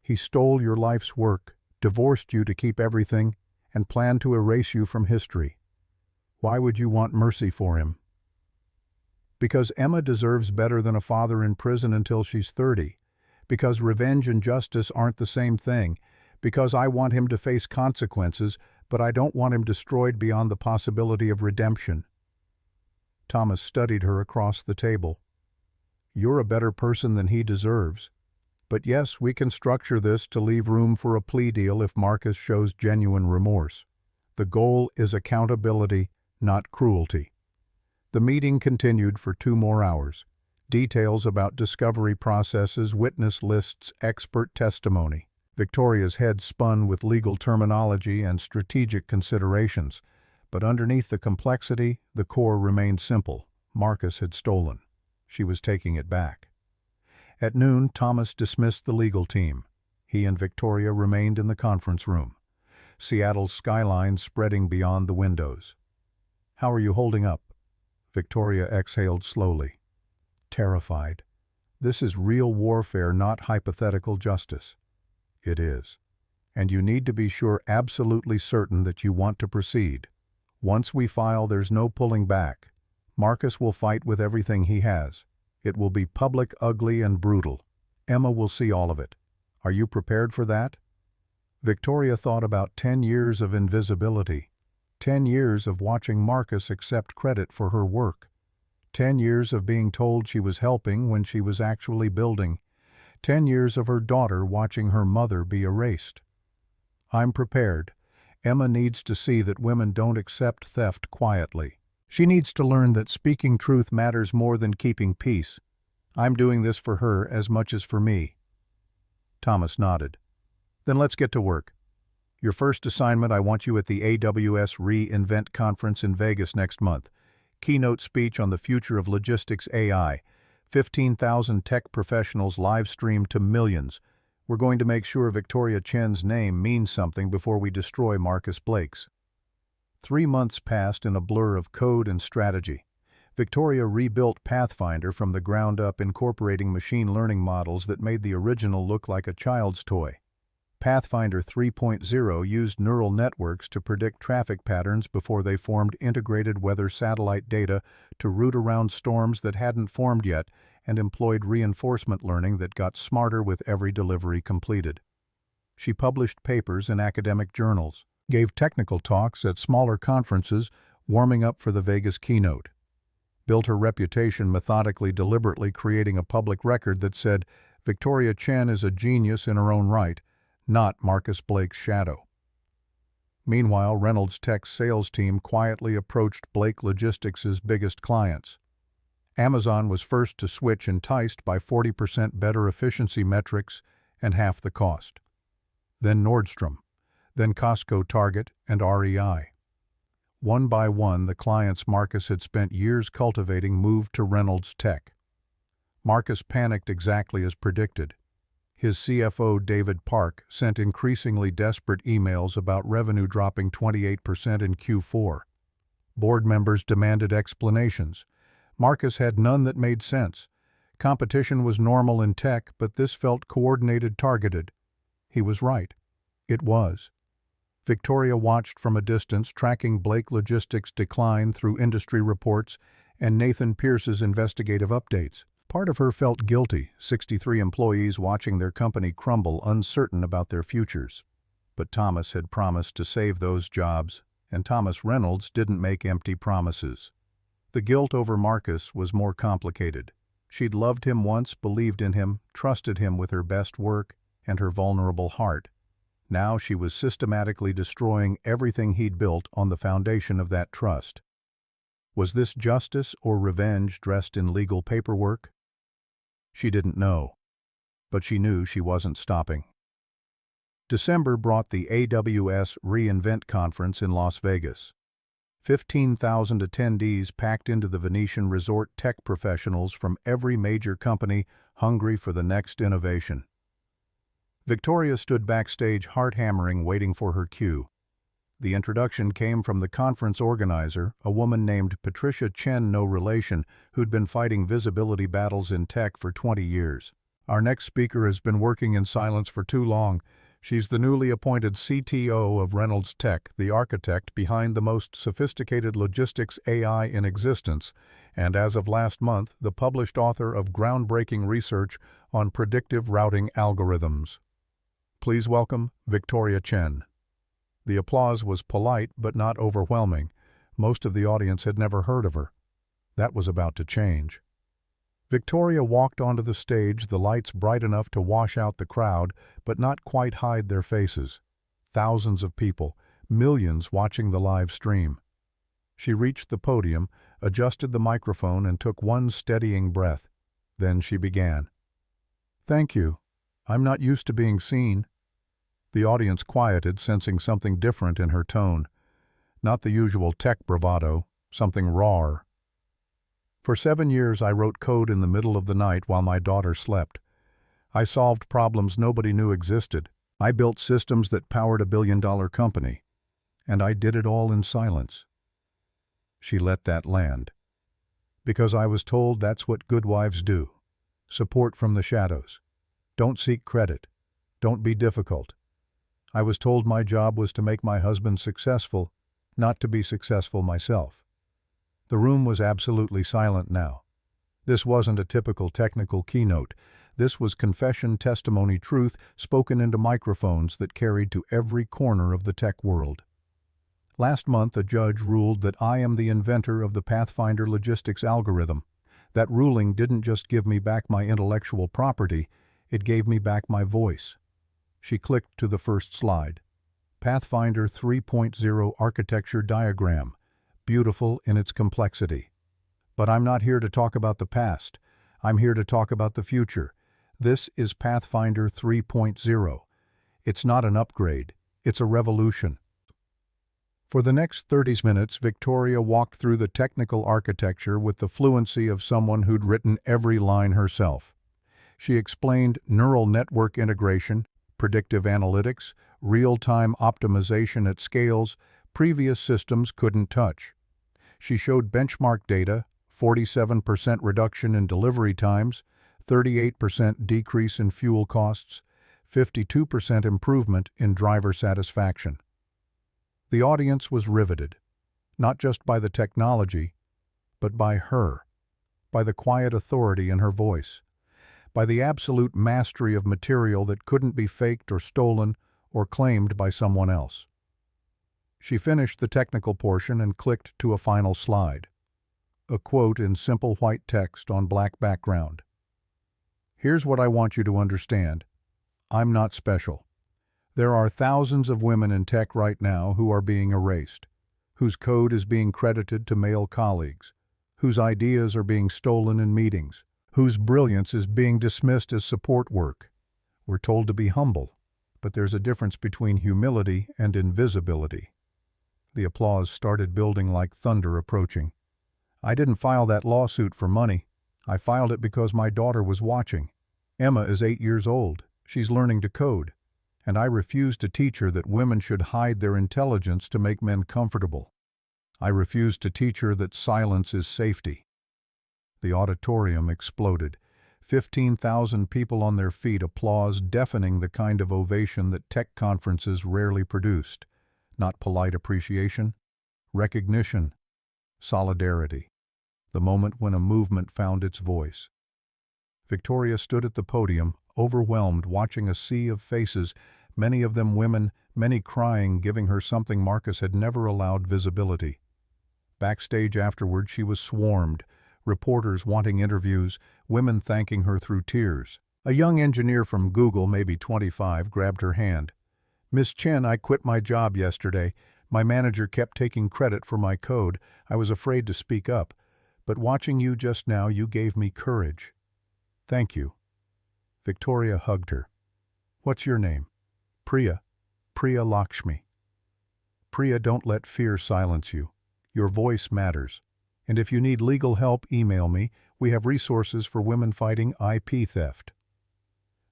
He stole your life's work, divorced you to keep everything, and planned to erase you from history. Why would you want mercy for him? Because Emma deserves better than a father in prison until she's 30. Because revenge and justice aren't the same thing. Because I want him to face consequences, but I don't want him destroyed beyond the possibility of redemption. Thomas studied her across the table. You're a better person than he deserves. But yes, we can structure this to leave room for a plea deal if Marcus shows genuine remorse. The goal is accountability, not cruelty. The meeting continued for 2 more hours. Details about discovery processes, witness lists, expert testimony. Victoria's head spun with legal terminology and strategic considerations, but underneath the complexity, the core remained simple. Marcus had stolen. She was taking it back. At noon, Thomas dismissed the legal team. He and Victoria remained in the conference room. Seattle's skyline spreading beyond the windows. How are you holding up? Victoria exhaled slowly. Terrified. This is real warfare, not hypothetical justice. It is. And you need to be sure, absolutely certain, that you want to proceed. Once we file, there's no pulling back. Marcus will fight with everything he has. It will be public, ugly, and brutal. Emma will see all of it. Are you prepared for that? Victoria thought about 10 years of invisibility. 10 years of watching Marcus accept credit for her work. 10 years of being told she was helping when she was actually building. 10 years of her daughter watching her mother be erased. I'm prepared. Emma needs to see that women don't accept theft quietly. She needs to learn that speaking truth matters more than keeping peace. I'm doing this for her as much as for me. Thomas nodded. Then let's get to work. Your first assignment, I want you at the AWS re:Invent conference in Vegas next month. Keynote speech on the future of logistics AI. 15,000 tech professionals live streamed to millions. We're going to make sure Victoria Chen's name means something before we destroy Marcus Blake's. 3 months passed in a blur of code and strategy. Victoria rebuilt Pathfinder from the ground up, incorporating machine learning models that made the original look like a child's toy. Pathfinder 3.0 used neural networks to predict traffic patterns before they formed, integrated weather satellite data to route around storms that hadn't formed yet, and employed reinforcement learning that got smarter with every delivery completed. She published papers in academic journals, gave technical talks at smaller conferences, warming up for the Vegas keynote. Built her reputation methodically, deliberately creating a public record that said, Victoria Chen is a genius in her own right, not Marcus Blake's shadow. Meanwhile, Reynolds Tech's sales team quietly approached Blake Logistics' biggest clients. Amazon was first to switch, enticed by 40% better efficiency metrics and half the cost. Then Nordstrom, then Costco, Target, and REI. One by one, the clients Marcus had spent years cultivating moved to Reynolds Tech. Marcus panicked exactly as predicted. His CFO, David Park, sent increasingly desperate emails about revenue dropping 28% in Q4. Board members demanded explanations. Marcus had none that made sense. Competition was normal in tech, but this felt coordinated, targeted. He was right. It was. Victoria watched from a distance, tracking Blake Logistics' decline through industry reports and Nathan Pierce's investigative updates. Part of her felt guilty, 63 employees watching their company crumble, uncertain about their futures. But Thomas had promised to save those jobs, and Thomas Reynolds didn't make empty promises. The guilt over Marcus was more complicated. She'd loved him once, believed in him, trusted him with her best work and her vulnerable heart. Now she was systematically destroying everything he'd built on the foundation of that trust. Was this justice or revenge dressed in legal paperwork? She didn't know, but she knew she wasn't stopping. December brought the AWS re:Invent conference in Las Vegas. 15,000 attendees packed into the Venetian resort, tech professionals from every major company hungry for the next innovation. Victoria stood backstage, heart hammering, waiting for her cue. The introduction came from the conference organizer, a woman named Patricia Chen, no relation, who'd been fighting visibility battles in tech for 20 years. Our next speaker has been working in silence for too long. She's the newly appointed CTO of Reynolds Tech, the architect behind the most sophisticated logistics AI in existence, and as of last month, the published author of groundbreaking research on predictive routing algorithms. Please welcome Victoria Chen. The applause was polite but not overwhelming. Most of the audience had never heard of her. That was about to change. Victoria walked onto the stage, the lights bright enough to wash out the crowd, but not quite hide their faces. Thousands of people, millions watching the live stream. She reached the podium, adjusted the microphone, and took one steadying breath. Then she began. "Thank you. I'm not used to being seen." The audience quieted, sensing something different in her tone. Not the usual tech bravado, something rawer. "For 7 years I wrote code in the middle of the night while my daughter slept. I solved problems nobody knew existed. I built systems that powered a billion-dollar company. And I did it all in silence." She let that land. "Because I was told that's what good wives do. Support from the shadows. Don't seek credit. Don't be difficult. I was told my job was to make my husband successful, not to be successful myself. The room was absolutely silent now. This wasn't a typical technical keynote. This was confession, testimony, truth spoken into microphones that carried to every corner of the tech world. Last month, a judge ruled that I am the inventor of the Pathfinder logistics algorithm. That ruling didn't just give me back my intellectual property, it gave me back my voice. She clicked to the first slide. Pathfinder 3.0 architecture diagram, beautiful in its complexity. But I'm not here to talk about the past. I'm here to talk about the future. This is Pathfinder 3.0. It's not an upgrade, it's a revolution. For the next 30 minutes, Victoria walked through the technical architecture with the fluency of someone who'd written every line herself. She explained neural network integration, predictive analytics, real-time optimization at scales previous systems couldn't touch. She showed benchmark data, 47% reduction in delivery times, 38% decrease in fuel costs, 52% improvement in driver satisfaction. The audience was riveted, not just by the technology, but by her, by the quiet authority in her voice, by the absolute mastery of material that couldn't be faked or stolen or claimed by someone else. She finished the technical portion and clicked to a final slide. A quote in simple white text on black background. Here's what I want you to understand. I'm not special. There are thousands of women in tech right now who are being erased, whose code is being credited to male colleagues, whose ideas are being stolen in meetings, whose brilliance is being dismissed as support work. We're told to be humble, but there's a difference between humility and invisibility. The applause started building like thunder approaching. I didn't file that lawsuit for money. I filed it because my daughter was watching. Emma is 8 years old. She's learning to code. And I refuse to teach her that women should hide their intelligence to make men comfortable. I refuse to teach her that silence is safety. The auditorium exploded. 15,000 people on their feet, applause deafening the kind of ovation that tech conferences rarely produced. Not polite appreciation, recognition, solidarity. The moment when a movement found its voice. Victoria stood at the podium, overwhelmed, watching a sea of faces, many of them women, many crying, giving her something Marcus had never allowed visibility. Backstage afterward, she was swarmed, reporters wanting interviews, women thanking her through tears. A young engineer from Google, maybe 25, grabbed her hand. "Miss Chen, I quit my job yesterday. My manager kept taking credit for my code. I was afraid to speak up. But watching you just now, you gave me courage. Thank you." Victoria hugged her. "What's your name?" "Priya. Priya Lakshmi." "Priya, don't let fear silence you. Your voice matters. And if you need legal help, email me. We have resources for women fighting IP theft."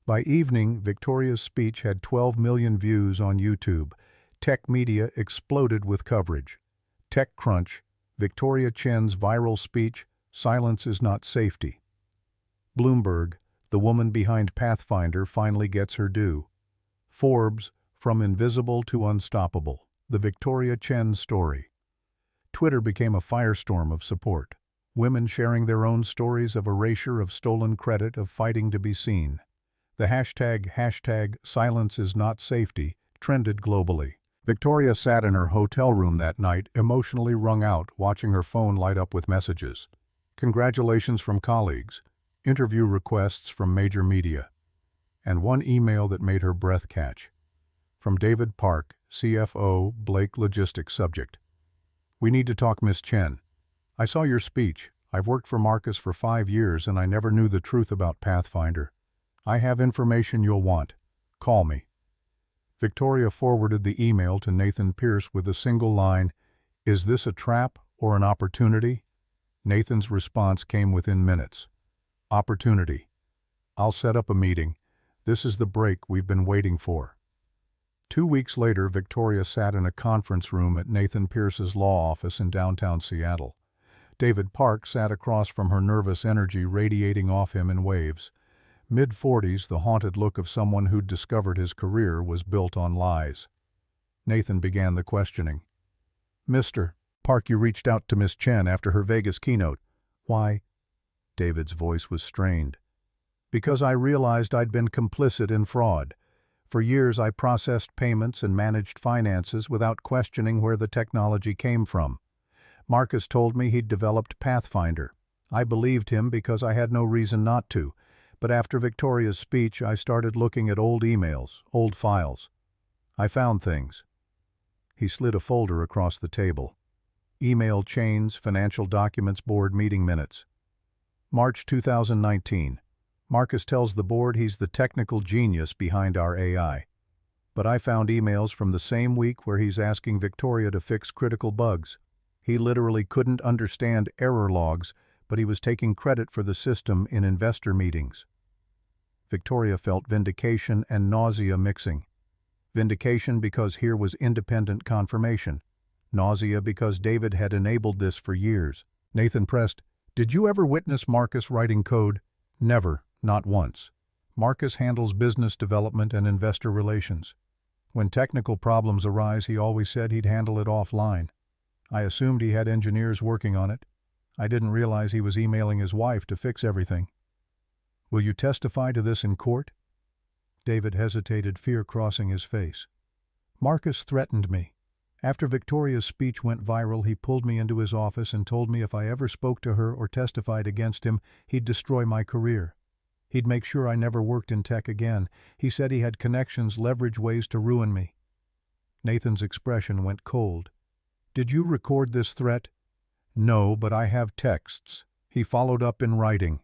By evening, Victoria's speech had 12 million views on YouTube. Tech media exploded with coverage. TechCrunch, Victoria Chen's viral speech, "Silence is not safety." Bloomberg, the woman behind Pathfinder, finally gets her due. Forbes, from invisible to unstoppable, the Victoria Chen story. Twitter became a firestorm of support. Women sharing their own stories of erasure, of stolen credit, of fighting to be seen. The hashtag silence is not safety trended globally. Victoria sat in her hotel room that night, emotionally wrung out, watching her phone light up with messages. Congratulations from colleagues, interview requests from major media, and one email that made her breath catch. From David Park, CFO, Blake Logistics subject. "We need to talk, Miss Chen. I saw your speech. I've worked for Marcus for 5 years and I never knew the truth about Pathfinder. I have information you'll want. Call me." Victoria forwarded the email to Nathan Pierce with a single line, "Is this a trap or an opportunity?" Nathan's response came within minutes. "Opportunity. I'll set up a meeting. This is the break we've been waiting for." 2 weeks later, Victoria sat in a conference room at Nathan Pierce's law office in downtown Seattle. David Park sat across from her, nervous energy radiating off him in waves. Mid-40s, the haunted look of someone who'd discovered his career was built on lies. Nathan began the questioning. "Mr. Park, you reached out to Miss Chen after her Vegas keynote. Why?" David's voice was strained. "Because I realized I'd been complicit in fraud. For years I processed payments and managed finances without questioning where the technology came from. Marcus told me he'd developed Pathfinder. I believed him because I had no reason not to, but after Victoria's speech I started looking at old emails, old files. I found things." He slid a folder across the table. Email chains, financial documents, board meeting minutes. March 2019. Marcus tells the board he's the technical genius behind our AI. But I found emails from the same week where he's asking Victoria to fix critical bugs. He literally couldn't understand error logs, but he was taking credit for the system in investor meetings. Victoria felt vindication and nausea mixing. Vindication because here was independent confirmation. Nausea because David had enabled this for years. Nathan pressed, "Did you ever witness Marcus writing code?" "Never, not once. Marcus handles business development and investor relations. When technical problems arise, he always said he'd handle it offline. I assumed he had engineers working on it. I didn't realize he was emailing his wife to fix everything." "Will you testify to this in court?" David hesitated, fear crossing his face. "Marcus threatened me. After Victoria's speech went viral, he pulled me into his office and told me if I ever spoke to her or testified against him, he'd destroy my career. He'd make sure I never worked in tech again. He said he had connections, leverage ways to ruin me." Nathan's expression went cold. "Did you record this threat?" "No, but I have texts. He followed up in writing."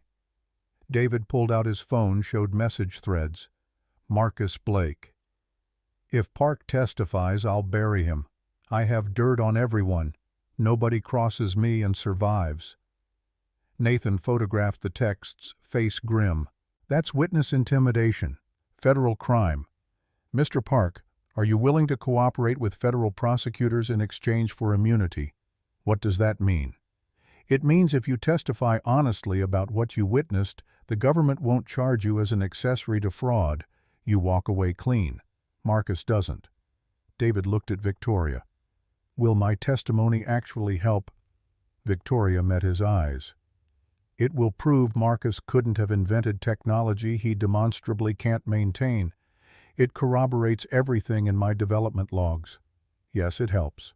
David pulled out his phone, showed message threads. "Marcus Blake. If Park testifies, I'll bury him. I have dirt on everyone. Nobody crosses me and survives." Nathan photographed the texts, face grim. "That's witness intimidation. Federal crime. Mr. Park, are you willing to cooperate with federal prosecutors in exchange for immunity?" "What does that mean?" "It means if you testify honestly about what you witnessed, the government won't charge you as an accessory to fraud. You walk away clean. Marcus doesn't." David looked at Victoria. "Will my testimony actually help?" Victoria met his eyes. "It will prove Marcus couldn't have invented technology he demonstrably can't maintain. It corroborates everything in my development logs. Yes, it helps."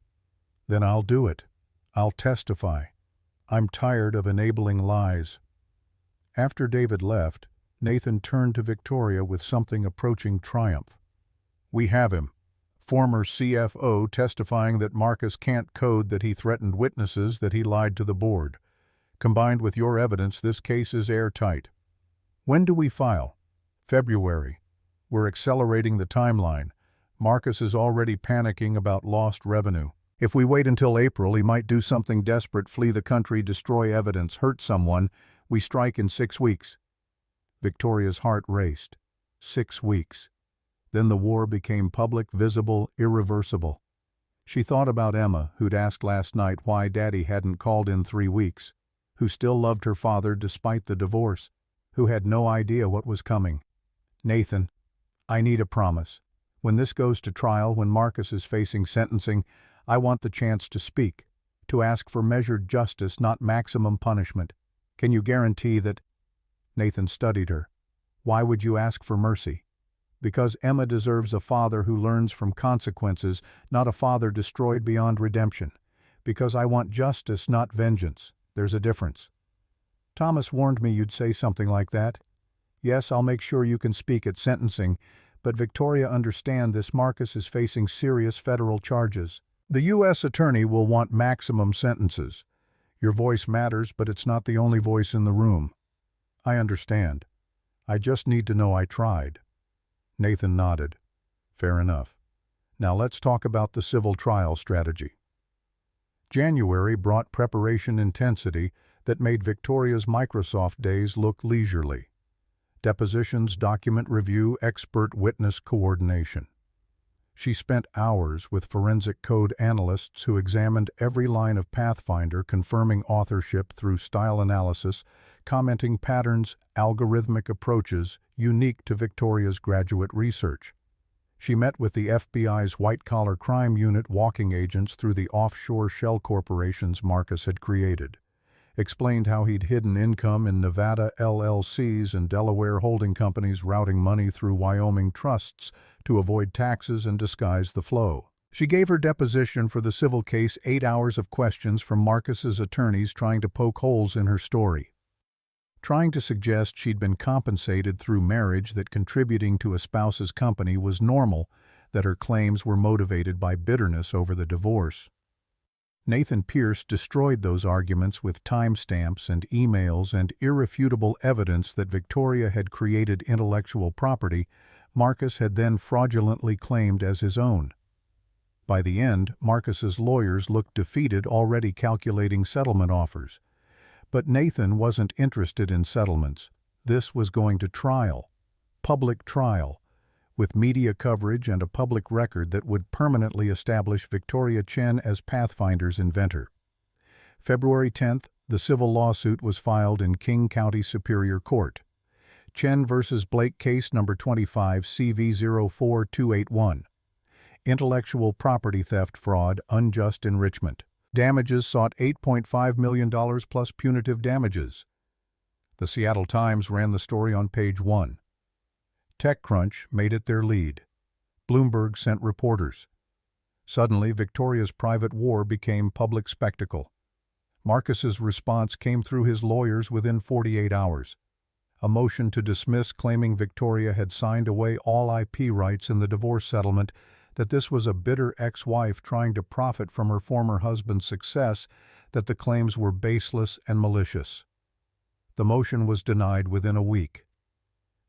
"Then I'll do it. I'll testify. I'm tired of enabling lies." After David left, Nathan turned to Victoria with something approaching triumph. "We have him. Former CFO testifying that Marcus can't code, that he threatened witnesses, that he lied to the board. Combined with your evidence, this case is airtight. When do we file?" "February. We're accelerating the timeline. Marcus is already panicking about lost revenue. If we wait until April, he might do something desperate, flee the country, destroy evidence, hurt someone. We strike in 6 weeks. Victoria's heart raced. 6 weeks. Then the war became public, visible, irreversible. She thought about Emma, who'd asked last night why Daddy hadn't called in 3 weeks, who still loved her father despite the divorce, who had no idea what was coming. "Nathan, I need a promise. When this goes to trial, when Marcus is facing sentencing, I want the chance to speak, to ask for measured justice, not maximum punishment. Can you guarantee that?" Nathan studied her. "Why would you ask for mercy?" "Because Emma deserves a father who learns from consequences, not a father destroyed beyond redemption. Because I want justice, not vengeance. There's a difference." "Thomas warned me you'd say something like that." "Yes, I'll make sure you can speak at sentencing, but Victoria, understand this. Marcus is facing serious federal charges. The U.S. attorney will want maximum sentences. Your voice matters, but it's not the only voice in the room." "I understand. I just need to know I tried." Nathan nodded. "Fair enough. Now let's talk about the civil trial strategy." January brought preparation intensity that made Victoria's Microsoft days look leisurely. Depositions, document review, expert witness coordination. She spent hours with forensic code analysts who examined every line of Pathfinder, confirming authorship through style analysis, commenting patterns, algorithmic approaches unique to Victoria's graduate research. She met with the FBI's white-collar crime unit walking agents through the offshore shell corporations Marcus had created, explained how he'd hidden income in Nevada LLCs and Delaware holding companies, routing money through Wyoming trusts to avoid taxes and disguise the flow. She gave her deposition for the civil case 8 hours of questions from Marcus's attorneys trying to poke holes in her story, trying to suggest she'd been compensated through marriage, that contributing to a spouse's company was normal, that her claims were motivated by bitterness over the divorce. Nathan Pierce destroyed those arguments with timestamps and emails and irrefutable evidence that Victoria had created intellectual property Marcus had then fraudulently claimed as his own. By the end, Marcus's lawyers looked defeated, already calculating settlement offers. But Nathan wasn't interested in settlements. This was going to trial, public trial, with media coverage and a public record that would permanently establish Victoria Chen as Pathfinder's inventor. February 10th, the civil lawsuit was filed in King County Superior Court. Chen v. Blake, case number 25 CV04281. Intellectual property theft, fraud, unjust enrichment. Damages sought $8.5 million plus punitive damages. The Seattle Times ran the story on page 1. TechCrunch made it their lead. Bloomberg sent reporters. Suddenly, Victoria's private war became public spectacle. Marcus's response came through his lawyers within 48 hours. A motion to dismiss claiming Victoria had signed away all IP rights in the divorce settlement, that this was a bitter ex-wife trying to profit from her former husband's success, that the claims were baseless and malicious. The motion was denied within a week.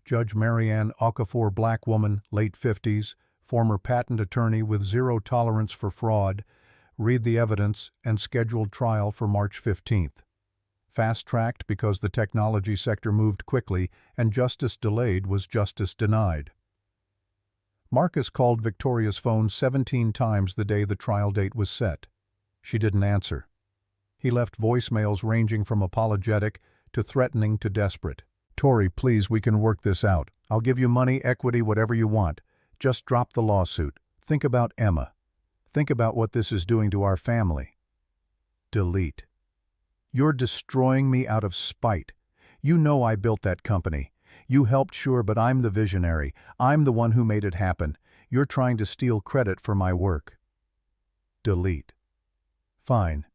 Judge Marianne Okafor, black woman, late 50s, former patent attorney with zero tolerance for fraud, read the evidence and scheduled trial for March 15th. Fast-tracked because the technology sector moved quickly, and justice delayed was justice denied. Marcus called Victoria's phone 17 times the day the trial date was set. She didn't answer. He left voicemails ranging from apologetic to threatening to desperate. "Tori, please, we can work this out. I'll give you money, equity, whatever you want. Just drop the lawsuit. Think about Emma. Think about what this is doing to our family." Delete. "You're destroying me out of spite. You know I built that company. You helped, sure, but I'm the visionary. I'm the one who made it happen. You're trying to steal credit for my work." Delete. "Fine.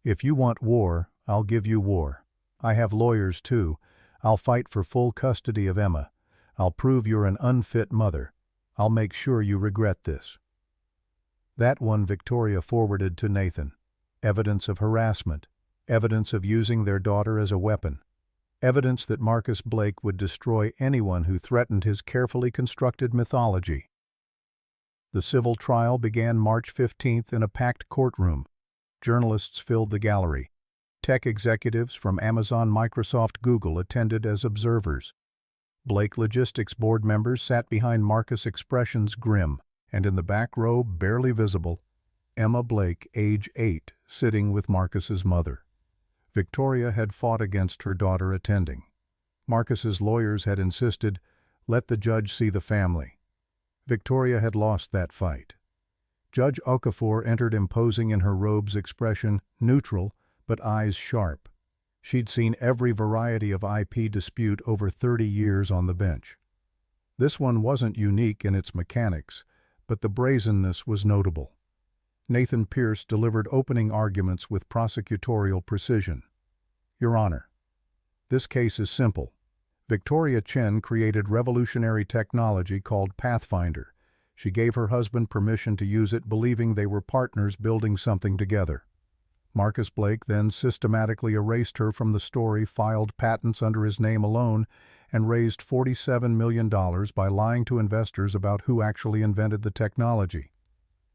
If you want war, I'll give you war. I have lawyers too. I'll fight for full custody of Emma. I'll prove you're an unfit mother. I'll make sure you regret this." That one Victoria forwarded to Nathan. Evidence of harassment. Evidence of using their daughter as a weapon. Evidence that Marcus Blake would destroy anyone who threatened his carefully constructed mythology. The civil trial began March 15th in a packed courtroom. Journalists filled the gallery. Tech executives from Amazon, Microsoft, Google attended as observers. Blake Logistics board members sat behind Marcus, expressions grim, and in the back row, barely visible, Emma Blake, age 8, sitting with Marcus's mother. Victoria had fought against her daughter attending. Marcus's lawyers had insisted, "Let the judge see the family." Victoria had lost that fight. Judge Okafor entered, imposing in her robes, expression neutral, but eyes sharp. She'd seen every variety of IP dispute over 30 years on the bench. This one wasn't unique in its mechanics, but the brazenness was notable. Nathan Pierce delivered opening arguments with prosecutorial precision. "Your Honor, this case is simple. Victoria Chen created revolutionary technology called Pathfinder. She gave her husband permission to use it, believing they were partners building something together. Marcus Blake then systematically erased her from the story, filed patents under his name alone, and raised $47 million by lying to investors about who actually invented the technology.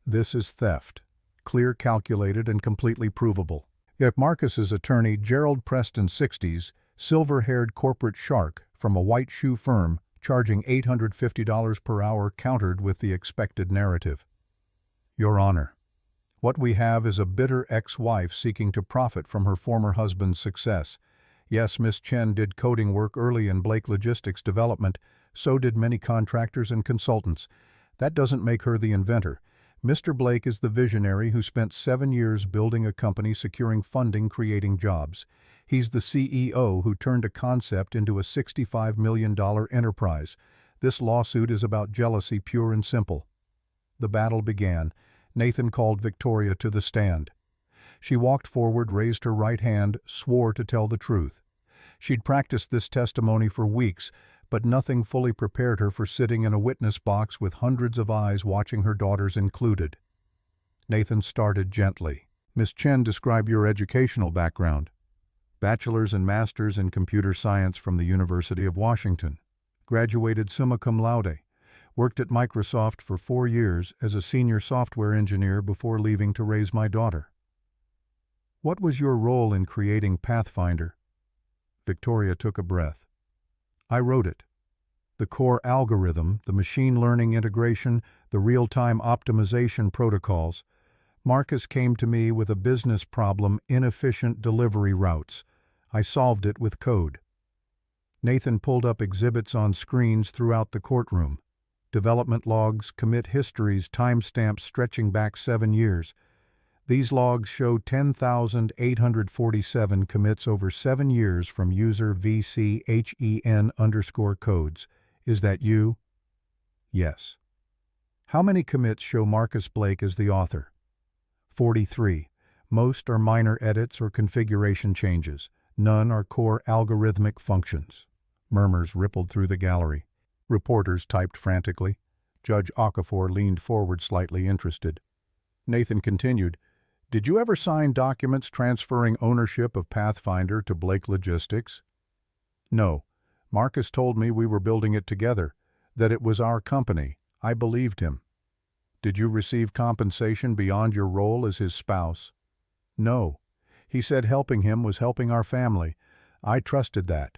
This is theft, clear, calculated, and completely provable. Yet Marcus's attorney, Gerald Preston, 60s, silver-haired corporate shark from a white shoe firm, charging $850 per hour countered with the expected narrative. Your Honor, what we have is a bitter ex-wife seeking to profit from her former husband's success. Yes, Miss Chen did coding work early in Blake Logistics development, so did many contractors and consultants. That doesn't make her the inventor. Mr. Blake is the visionary who spent 7 years building a company, securing funding, creating jobs. He's the CEO who turned a concept into a $65 million enterprise. This lawsuit is about jealousy, pure and simple. The battle began. Nathan called Victoria to the stand. She walked forward, raised her right hand, swore to tell the truth. She'd practiced this testimony for weeks, but nothing fully prepared her for sitting in a witness box with hundreds of eyes watching, her daughters included. Nathan started gently. Miss Chen, describe your educational background. Bachelor's and master's in computer science from the University of Washington. Graduated summa cum laude. Worked at Microsoft for 4 years as a senior software engineer before leaving to raise my daughter. What was your role in creating Pathfinder? Victoria took a breath. I wrote it. The core algorithm, the machine learning integration, the real-time optimization protocols. Marcus came to me with a business problem, inefficient delivery routes. I solved it with code. Nathan pulled up exhibits on screens throughout the courtroom. Development logs, commit histories, timestamps stretching back 7 years. These logs show 10,847 commits over 7 years from user VCHEN_codes. Is that you? Yes. How many commits show Marcus Blake as the author? 43. Most are minor edits or configuration changes. None are core algorithmic functions. Murmurs rippled through the gallery. Reporters typed frantically. Judge Okafor leaned forward, slightly interested. Nathan continued, Did you ever sign documents transferring ownership of Pathfinder to Blake Logistics? No. Marcus told me we were building it together, that it was our company. I believed him. Did you receive compensation beyond your role as his spouse? No. He said helping him was helping our family. I trusted that.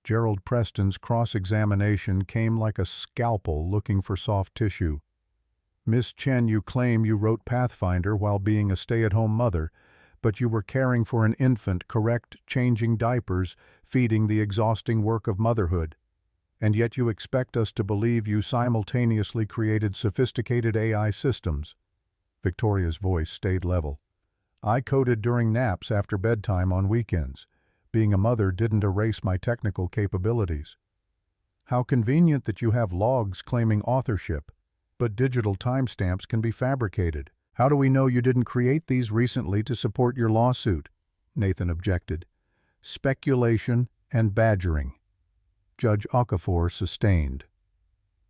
Gerald Preston's cross-examination came like a scalpel looking for soft tissue. Miss Chen, you claim you wrote Pathfinder while being a stay-at-home mother, but you were caring for an infant, correct, changing diapers, feeding the exhausting work of motherhood. And yet you expect us to believe you simultaneously created sophisticated AI systems. Victoria's voice stayed level. I coded during naps after bedtime on weekends. Being a mother didn't erase my technical capabilities. How convenient that you have logs claiming authorship, but digital timestamps can be fabricated. How do we know you didn't create these recently to support your lawsuit? Nathan objected. Speculation and badgering. Judge Okafor sustained.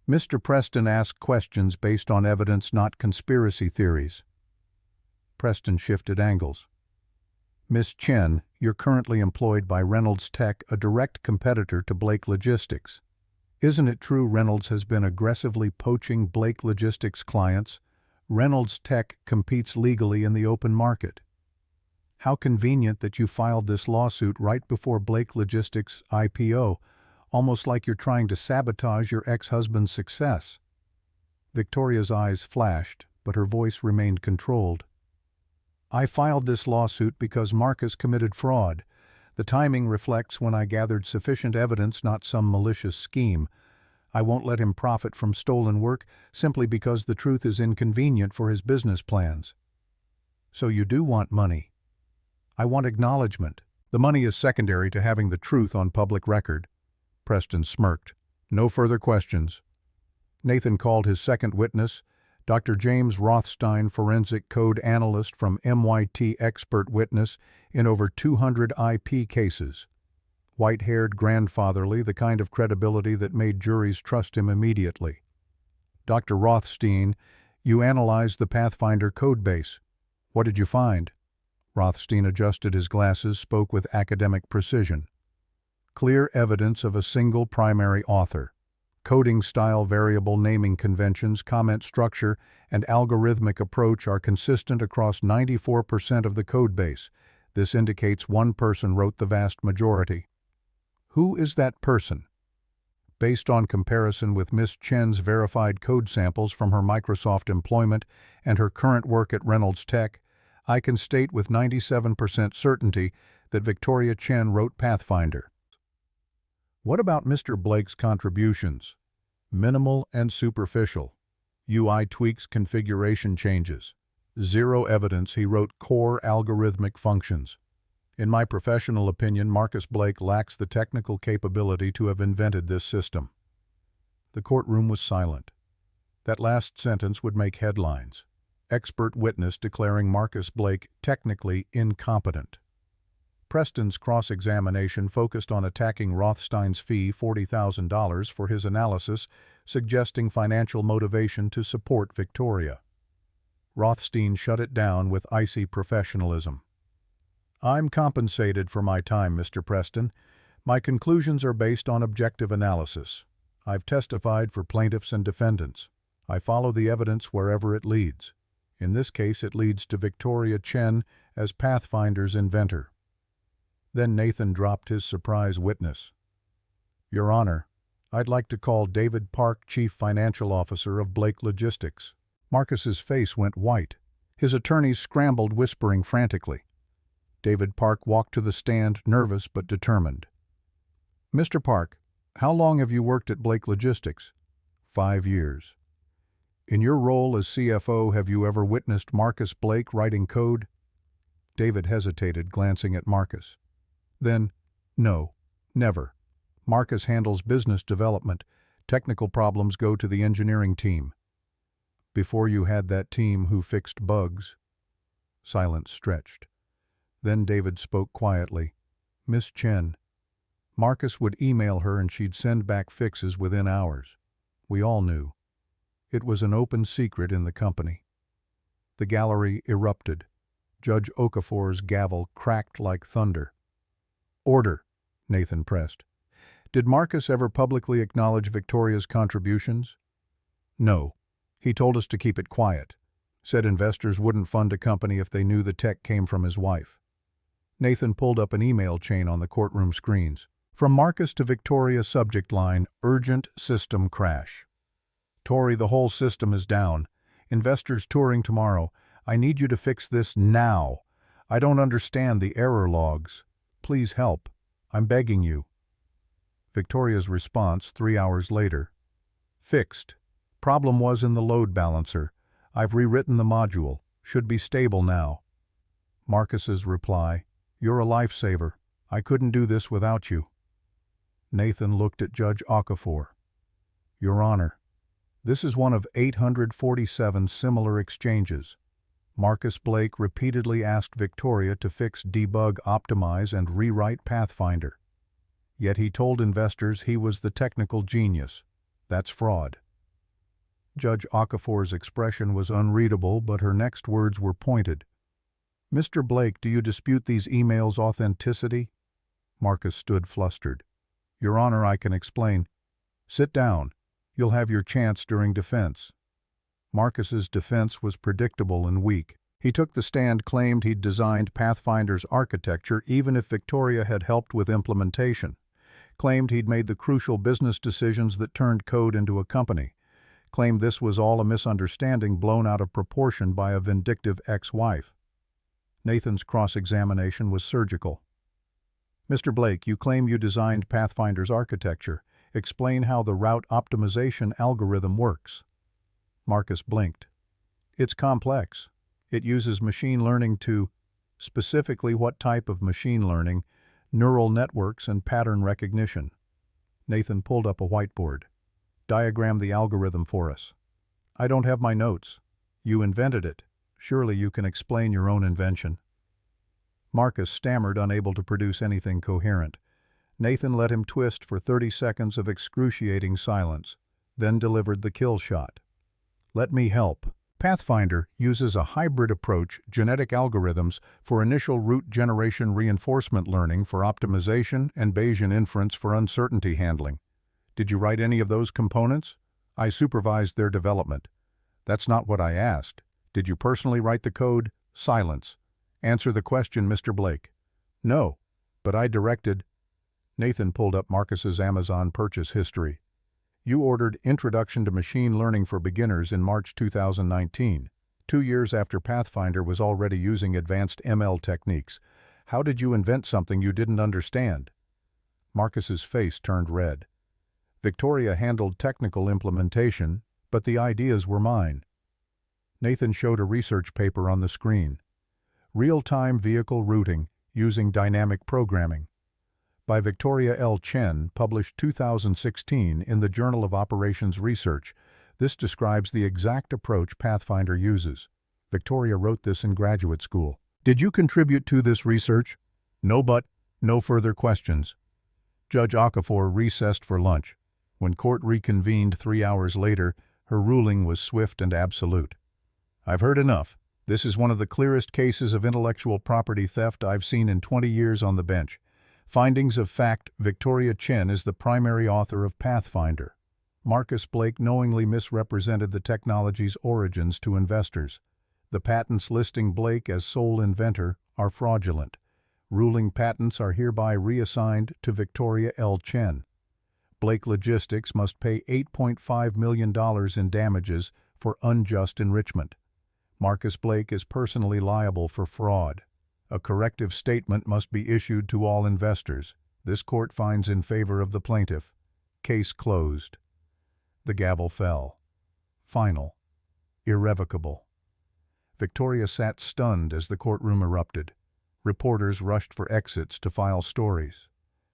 Mr. Preston asked questions based on evidence, not conspiracy theories. Preston shifted angles. Miss Chen, you're currently employed by Reynolds Tech, a direct competitor to Blake Logistics. Isn't it true Reynolds has been aggressively poaching Blake Logistics clients? Reynolds Tech competes legally in the open market. How convenient that you filed this lawsuit right before Blake Logistics' IPO, almost like you're trying to sabotage your ex-husband's success. Victoria's eyes flashed, but her voice remained controlled. I filed this lawsuit because Marcus committed fraud. The timing reflects when I gathered sufficient evidence, not some malicious scheme. I won't let him profit from stolen work simply because the truth is inconvenient for his business plans. So you do want money. I want acknowledgement. The money is secondary to having the truth on public record. Preston smirked. No further questions. Nathan called his second witness, Dr. James Rothstein, forensic code analyst from MIT, expert witness in over 200 IP cases. White-haired, grandfatherly, the kind of credibility that made juries trust him immediately. Dr. Rothstein, you analyzed the Pathfinder codebase. What did you find? Rothstein adjusted his glasses, spoke with academic precision. Clear evidence of a single primary author. Coding style, variable naming conventions, comment structure, and algorithmic approach are consistent across 94% of the codebase. This indicates one person wrote the vast majority. Who is that person? Based on comparison with Miss Chen's verified code samples from her Microsoft employment and her current work at Reynolds Tech, I can state with 97% certainty that Victoria Chen wrote Pathfinder. What about Mr. Blake's contributions? Minimal and superficial. UI tweaks, configuration changes. Zero evidence he wrote core algorithmic functions. In my professional opinion, Marcus Blake lacks the technical capability to have invented this system. The courtroom was silent. That last sentence would make headlines. Expert witness declaring Marcus Blake technically incompetent. Preston's cross-examination focused on attacking Rothstein's fee $40,000 for his analysis, suggesting financial motivation to support Victoria. Rothstein shut it down with icy professionalism. I'm compensated for my time, Mr. Preston. My conclusions are based on objective analysis. I've testified for plaintiffs and defendants. I follow the evidence wherever it leads. In this case, it leads to Victoria Chen as Pathfinder's inventor. Then Nathan dropped his surprise witness. Your Honor, I'd like to call David Park, Chief Financial Officer of Blake Logistics. Marcus's face went white. His attorneys scrambled, whispering frantically. David Park walked to the stand, nervous but determined. Mr. Park, how long have you worked at Blake Logistics? 5 years. In your role as CFO, have you ever witnessed Marcus Blake writing code? David hesitated, glancing at Marcus. Then, no, never. Marcus handles business development. Technical problems go to the engineering team. Before you had that team who fixed bugs. Silence stretched. Then David spoke quietly. Miss Chen. Marcus would email her and she'd send back fixes within hours. We all knew. It was an open secret in the company. The gallery erupted. Judge Okafor's gavel cracked like thunder. Order, Nathan pressed. Did Marcus ever publicly acknowledge Victoria's contributions? No. He told us to keep it quiet. Said investors wouldn't fund a company if they knew the tech came from his wife. Nathan pulled up an email chain on the courtroom screens. From Marcus to Victoria, subject line, urgent system crash. Tori, the whole system is down. Investors touring tomorrow. I need you to fix this now. I don't understand the error logs. Please help. I'm begging you. Victoria's response 3 hours later. Fixed. Problem was in the load balancer. I've rewritten the module. Should be stable now. Marcus's reply. You're a lifesaver. I couldn't do this without you. Nathan looked at Judge Okafor. Your Honor, this is one of 847 similar exchanges. Marcus Blake repeatedly asked Victoria to fix, debug, optimize, and rewrite Pathfinder. Yet he told investors he was the technical genius. That's fraud. Judge Okafor's expression was unreadable, but her next words were pointed. Mr. Blake, do you dispute these emails' authenticity? Marcus stood flustered. Your Honor, I can explain. Sit down. You'll have your chance during defense. Marcus's defense was predictable and weak. He took the stand, claimed he'd designed Pathfinder's architecture even if Victoria had helped with implementation. Claimed he'd made the crucial business decisions that turned code into a company. Claimed this was all a misunderstanding blown out of proportion by a vindictive ex-wife. Nathan's cross-examination was surgical. Mr. Blake, you claim you designed Pathfinder's architecture. Explain how the route optimization algorithm works. Marcus blinked. It's complex. It uses machine learning to, specifically what type of machine learning, neural networks and pattern recognition. Nathan pulled up a whiteboard. Diagram the algorithm for us. I don't have my notes. You invented it. Surely you can explain your own invention. Marcus stammered, unable to produce anything coherent. Nathan let him twist for 30 seconds of excruciating silence, then delivered the kill shot. Let me help. Pathfinder uses a hybrid approach, genetic algorithms, for initial root generation reinforcement learning for optimization and Bayesian inference for uncertainty handling. Did you write any of those components? I supervised their development. That's not what I asked. Did you personally write the code? Silence. Answer the question, Mr. Blake. No, but I directed. Nathan pulled up Marcus's Amazon purchase history. You ordered Introduction to Machine Learning for Beginners in March 2019, 2 years after Pathfinder was already using advanced ML techniques. How did you invent something you didn't understand? Marcus's face turned red. Victoria handled technical implementation, but the ideas were mine. Nathan showed a research paper on the screen. Real-time vehicle routing using dynamic programming. By Victoria L. Chen, published 2016 in the Journal of Operations Research. This describes the exact approach Pathfinder uses. Victoria wrote this in graduate school. Did you contribute to this research? No, but no further questions. Judge Okafor recessed for lunch. When court reconvened 3 hours later, her ruling was swift and absolute. I've heard enough. This is one of the clearest cases of intellectual property theft I've seen in 20 years on the bench. Findings of fact: Victoria Chen is the primary author of Pathfinder. Marcus Blake knowingly misrepresented the technology's origins to investors. The patents listing Blake as sole inventor are fraudulent. Ruling patents are hereby reassigned to Victoria L. Chen. Blake Logistics must pay $8.5 million in damages for unjust enrichment. Marcus Blake is personally liable for fraud. A corrective statement must be issued to all investors. This court finds in favor of the plaintiff. Case closed. The gavel fell. Final. Irrevocable. Victoria sat stunned as the courtroom erupted. Reporters rushed for exits to file stories.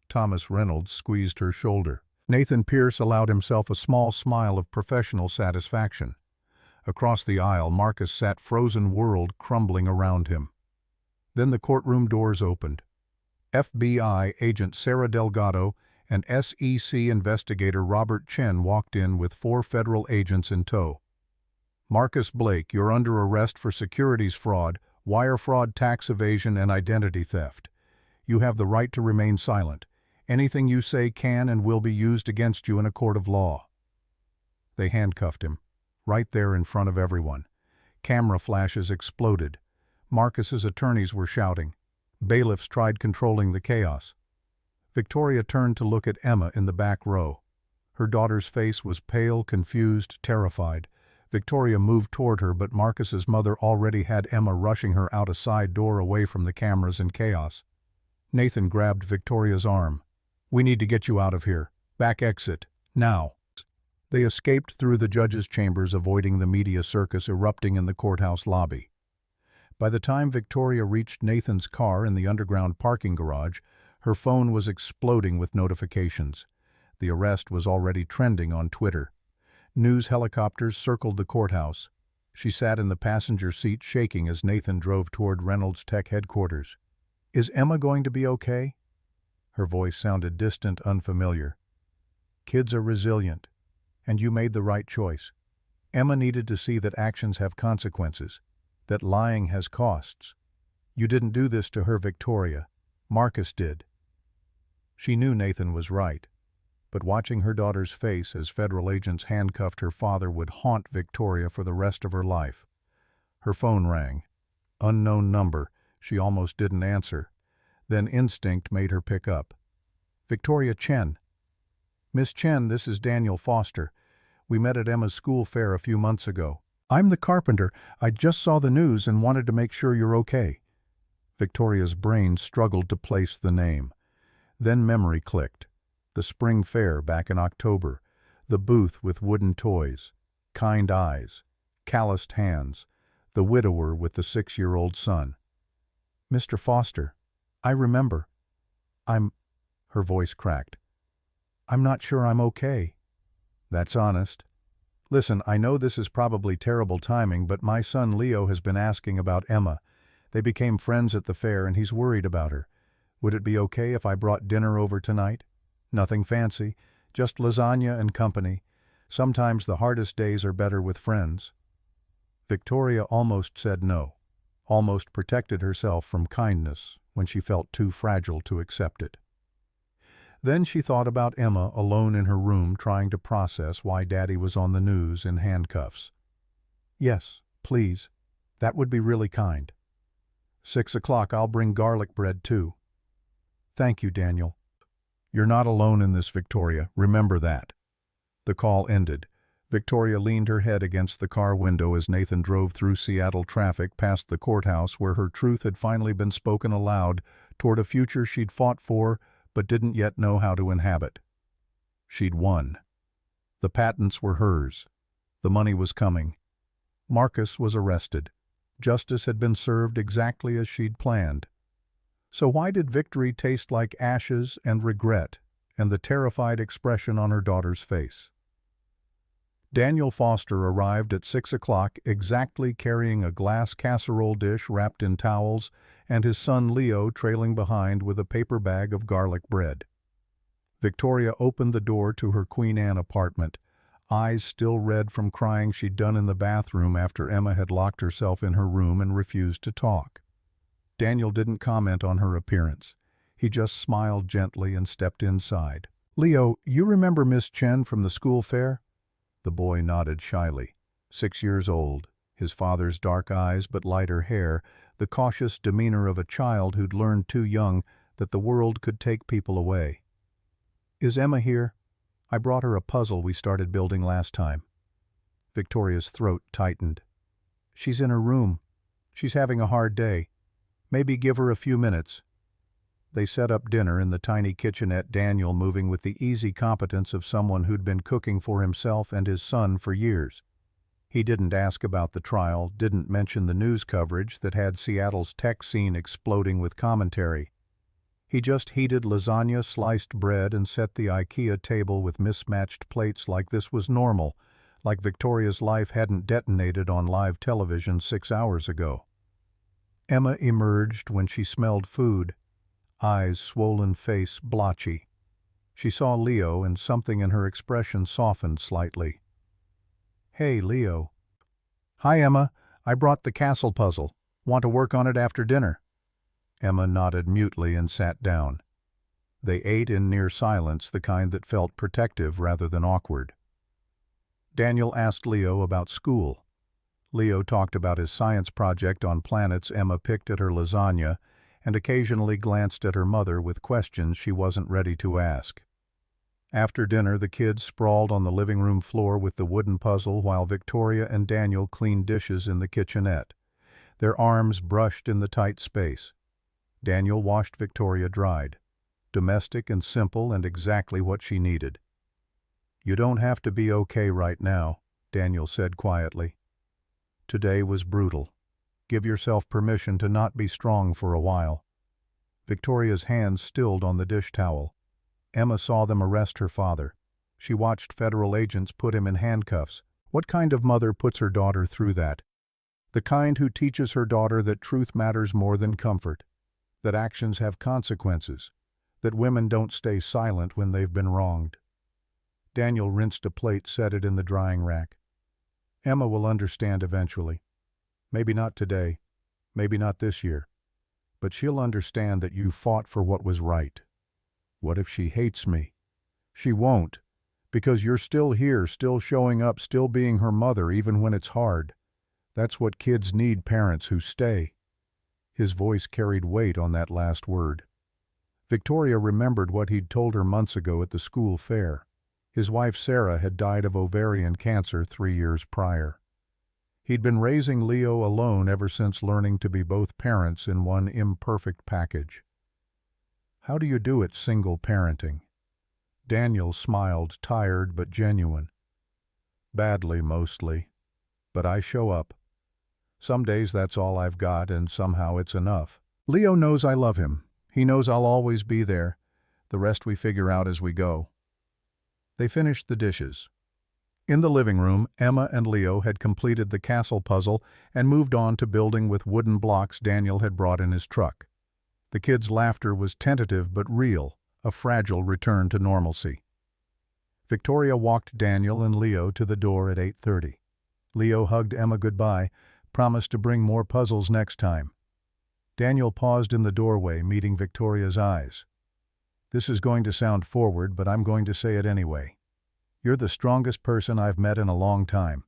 Thomas Reynolds squeezed her shoulder. Nathan Pierce allowed himself a small smile of professional satisfaction. Across the aisle, Marcus sat frozen world crumbling around him. Then the courtroom doors opened. FBI agent Sarah Delgado and SEC investigator Robert Chen walked in with 4 federal agents in tow. Marcus Blake, you're under arrest for securities fraud, wire fraud, tax evasion, and identity theft. You have the right to remain silent. Anything you say can and will be used against you in a court of law. They handcuffed him, right there in front of everyone. Camera flashes exploded. Marcus's attorneys were shouting. Bailiffs tried controlling the chaos. Victoria turned to look at Emma in the back row. Her daughter's face was pale, confused, terrified. Victoria moved toward her, but Marcus's mother already had Emma rushing her out a side door away from the cameras and chaos. Nathan grabbed Victoria's arm. We need to get you out of here. Back exit. Now. They escaped through the judge's chambers, avoiding the media circus erupting in the courthouse lobby. By the time Victoria reached Nathan's car in the underground parking garage, her phone was exploding with notifications. The arrest was already trending on Twitter. News helicopters circled the courthouse. She sat in the passenger seat shaking as Nathan drove toward Reynolds Tech headquarters. Is Emma going to be okay? Her voice sounded distant, unfamiliar. Kids are resilient, and you made the right choice. Emma needed to see that actions have consequences, that lying has costs. You didn't do this to her, Victoria. Marcus did. She knew Nathan was right, but watching her daughter's face as federal agents handcuffed her father would haunt Victoria for the rest of her life. Her phone rang. Unknown number. She almost didn't answer. Then instinct made her pick up. Victoria Chen. Miss Chen, this is Daniel Foster. We met at Emma's school fair a few months ago. I'm the carpenter. I just saw the news and wanted to make sure you're okay. Victoria's brain struggled to place the name. Then memory clicked. The spring fair back in October. The booth with wooden toys. Kind eyes. Calloused hands. The widower with the 6-year-old son. Mr. Foster, I remember. Her voice cracked. I'm not sure I'm okay. That's honest. Listen, I know this is probably terrible timing, but my son Leo has been asking about Emma. They became friends at the fair and he's worried about her. Would it be okay if I brought dinner over tonight? Nothing fancy, just lasagna and company. Sometimes the hardest days are better with friends. Victoria almost said no, almost protected herself from kindness when she felt too fragile to accept it. Then she thought about Emma alone in her room trying to process why Daddy was on the news in handcuffs. Yes, please. That would be really kind. 6 o'clock, I'll bring garlic bread too. Thank you, Daniel. You're not alone in this, Victoria. Remember that. The call ended. Victoria leaned her head against the car window as Nathan drove through Seattle traffic past the courthouse where her truth had finally been spoken aloud toward a future she'd fought for but didn't yet know how to inhabit. She'd won. The patents were hers. The money was coming. Marcus was arrested. Justice had been served exactly as she'd planned. So why did victory taste like ashes and regret and the terrified expression on her daughter's face? Daniel Foster arrived at 6 o'clock exactly carrying a glass casserole dish wrapped in towels and his son Leo trailing behind with a paper bag of garlic bread. Victoria opened the door to her Queen Anne apartment, eyes still red from crying she'd done in the bathroom after Emma had locked herself in her room and refused to talk. Daniel didn't comment on her appearance. He just smiled gently and stepped inside. "Leo, you remember Miss Chen from the school fair?" The boy nodded shyly. 6 years old, his father's dark eyes but lighter hair, the cautious demeanor of a child who'd learned too young that the world could take people away. "Is Emma here? I brought her a puzzle we started building last time." Victoria's throat tightened. "She's in her room. She's having a hard day. Maybe give her a few minutes." They set up dinner in the tiny kitchenette, Daniel moving with the easy competence of someone who'd been cooking for himself and his son for years. He didn't ask about the trial, didn't mention the news coverage that had Seattle's tech scene exploding with commentary. He just heated lasagna, sliced bread, and set the IKEA table with mismatched plates like this was normal, like Victoria's life hadn't detonated on live television 6 hours ago. Emma emerged when she smelled food, eyes swollen, face blotchy. She saw Leo and something in her expression softened slightly. "Hey, Leo." "Hi, Emma. I brought the castle puzzle. Want to work on it after dinner?" Emma nodded mutely and sat down. They ate in near silence, the kind that felt protective rather than awkward. Daniel asked Leo about school. Leo talked about his science project on planets Emma picked at her lasagna and occasionally glanced at her mother with questions she wasn't ready to ask. After dinner, the kids sprawled on the living room floor with the wooden puzzle while Victoria and Daniel cleaned dishes in the kitchenette. Their arms brushed in the tight space. Daniel washed Victoria dried. Domestic and simple and exactly what she needed. "You don't have to be okay right now," Daniel said quietly. "Today was brutal. Give yourself permission to not be strong for a while." Victoria's hands stilled on the dish towel. Emma saw them arrest her father. She watched federal agents put him in handcuffs. What kind of mother puts her daughter through that? The kind who teaches her daughter that truth matters more than comfort, that actions have consequences, that women don't stay silent when they've been wronged. Daniel rinsed a plate, set it in the drying rack. "Emma will understand eventually. Maybe not today, maybe not this year, but she'll understand that you fought for what was right." "What if she hates me?" "She won't, because you're still here, still showing up, still being her mother even when it's hard. That's what kids need, parents who stay." His voice carried weight on that last word. Victoria remembered what he'd told her months ago at the school fair. His wife Sarah had died of ovarian cancer 3 years prior. He'd been raising Leo alone ever since learning to be both parents in one imperfect package. "How do you do it, single parenting?" Daniel smiled, tired but genuine. "Badly, mostly. But I show up. Some days that's all I've got, and somehow it's enough. Leo knows I love him. He knows I'll always be there. The rest we figure out as we go." They finished the dishes. In the living room, Emma and Leo had completed the castle puzzle and moved on to building with wooden blocks Daniel had brought in his truck. The kids' laughter was tentative but real, a fragile return to normalcy. Victoria walked Daniel and Leo to the door at 8:30. Leo hugged Emma goodbye, promised to bring more puzzles next time. Daniel paused in the doorway, meeting Victoria's eyes. "This is going to sound forward, but I'm going to say it anyway. You're the strongest person I've met in a long time.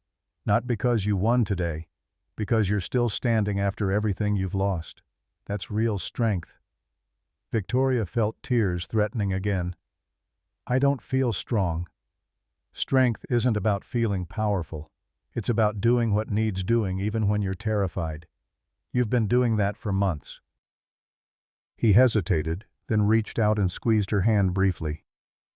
Not because you won today, because you're still standing after everything you've lost. That's real strength." Victoria felt tears threatening again. "I don't feel strong." Strength isn't about feeling powerful. It's about doing what needs doing even when you're terrified. You've been doing that for months. He hesitated, then reached out and squeezed her hand briefly.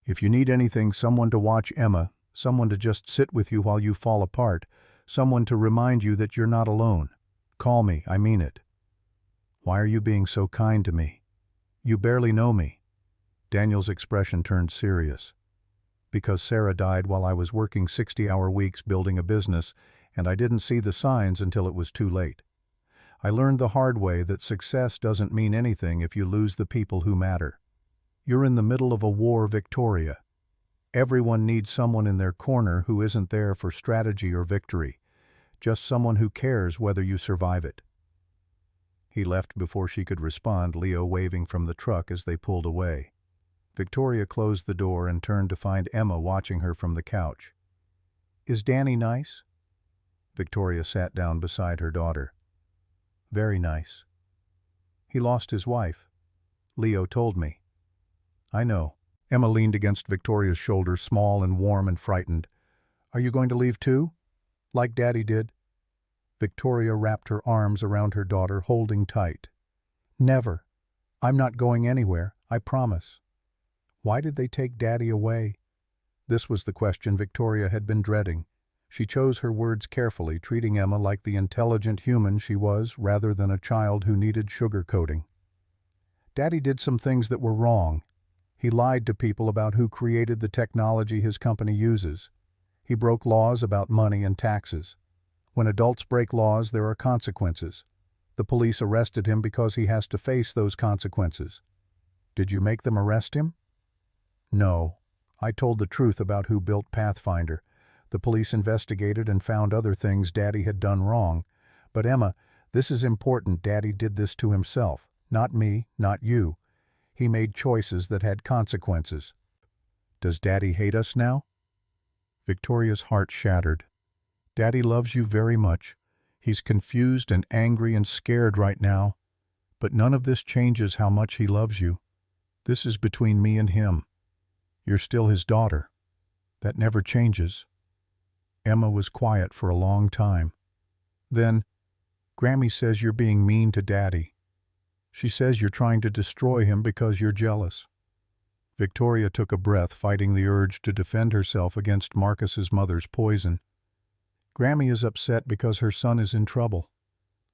If you need anything, someone to watch Emma, someone to just sit with you while you fall apart, someone to remind you that you're not alone. Call me, I mean it. Why are you being so kind to me? You barely know me. Daniel's expression turned serious. Because Sarah died while I was working 60-hour weeks building a business, and I didn't see the signs until it was too late. I learned the hard way that success doesn't mean anything if you lose the people who matter. You're in the middle of a war, Victoria. Everyone needs someone in their corner who isn't there for strategy or victory, just someone who cares whether you survive it. He left before she could respond, Leo waving from the truck as they pulled away. Victoria closed the door and turned to find Emma watching her from the couch. Is Danny nice? Victoria sat down beside her daughter. Very nice. He lost his wife. Leo told me. I know. Emma leaned against Victoria's shoulder, small and warm and frightened. Are you going to leave too? Like Daddy did? Victoria wrapped her arms around her daughter, holding tight. Never. I'm not going anywhere, I promise. Why did they take Daddy away? This was the question Victoria had been dreading. She chose her words carefully, treating Emma like the intelligent human she was rather than a child who needed sugarcoating. Daddy did some things that were wrong. He lied to people about who created the technology his company uses. He broke laws about money and taxes. When adults break laws, there are consequences. The police arrested him because he has to face those consequences. Did you make them arrest him? No. I told the truth about who built Pathfinder. The police investigated and found other things Daddy had done wrong. But Emma, this is important. Daddy did this to himself. Not me, not you. He made choices that had consequences. Does Daddy hate us now? Victoria's heart shattered. Daddy loves you very much. He's confused and angry and scared right now. But none of this changes how much he loves you. This is between me and him. You're still his daughter. That never changes. Emma was quiet for a long time. Then, Grammy says you're being mean to Daddy. She says you're trying to destroy him because you're jealous. Victoria took a breath, fighting the urge to defend herself against Marcus's mother's poison. Grammy is upset because her son is in trouble.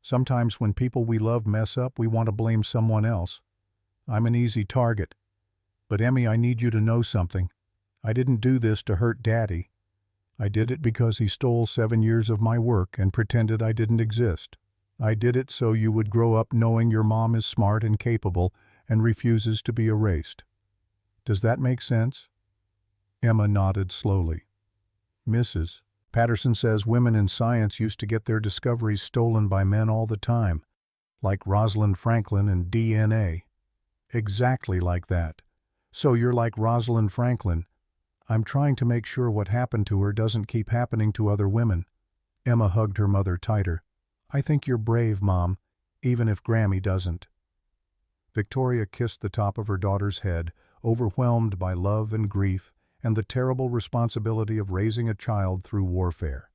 Sometimes when people we love mess up, we want to blame someone else. I'm an easy target. But Emmy, I need you to know something. I didn't do this to hurt Daddy. I did it because he stole 7 years of my work and pretended I didn't exist. I did it so you would grow up knowing your mom is smart and capable and refuses to be erased. Does that make sense? Emma nodded slowly. Mrs. Patterson says women in science used to get their discoveries stolen by men all the time, like Rosalind Franklin and DNA. Exactly like that. So you're like Rosalind Franklin. I'm trying to make sure what happened to her doesn't keep happening to other women. Emma hugged her mother tighter. I think you're brave, Mom, even if Grammy doesn't. Victoria kissed the top of her daughter's head, overwhelmed by love and grief and the terrible responsibility of raising a child through warfare.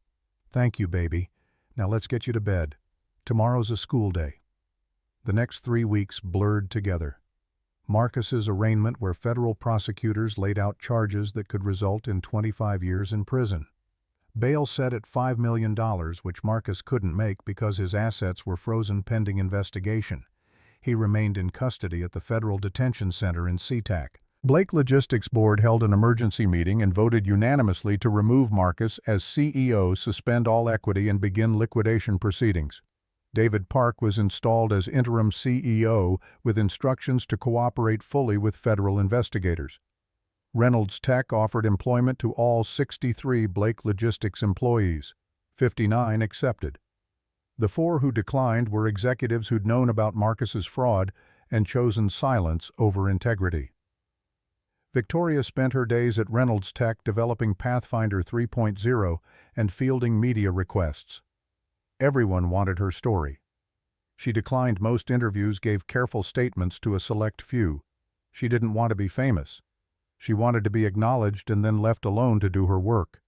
Thank you, baby. Now let's get you to bed. Tomorrow's a school day. The next 3 weeks blurred together. Marcus's arraignment, where federal prosecutors laid out charges that could result in 25 years in prison. Bail set at $5 million, which Marcus couldn't make because his assets were frozen pending investigation. He remained in custody at the Federal Detention Center in SeaTac. Blake Logistics Board held an emergency meeting and voted unanimously to remove Marcus as CEO, suspend all equity, and begin liquidation proceedings. David Park was installed as interim CEO with instructions to cooperate fully with federal investigators. Reynolds Tech offered employment to all 63 Blake Logistics employees. 59 accepted. The 4 who declined were executives who'd known about Marcus's fraud and chosen silence over integrity. Victoria spent her days at Reynolds Tech developing Pathfinder 3.0 and fielding media requests. Everyone wanted her story. She declined most interviews, gave careful statements to a select few. She didn't want to be famous. She wanted to be acknowledged and then left alone to do her work.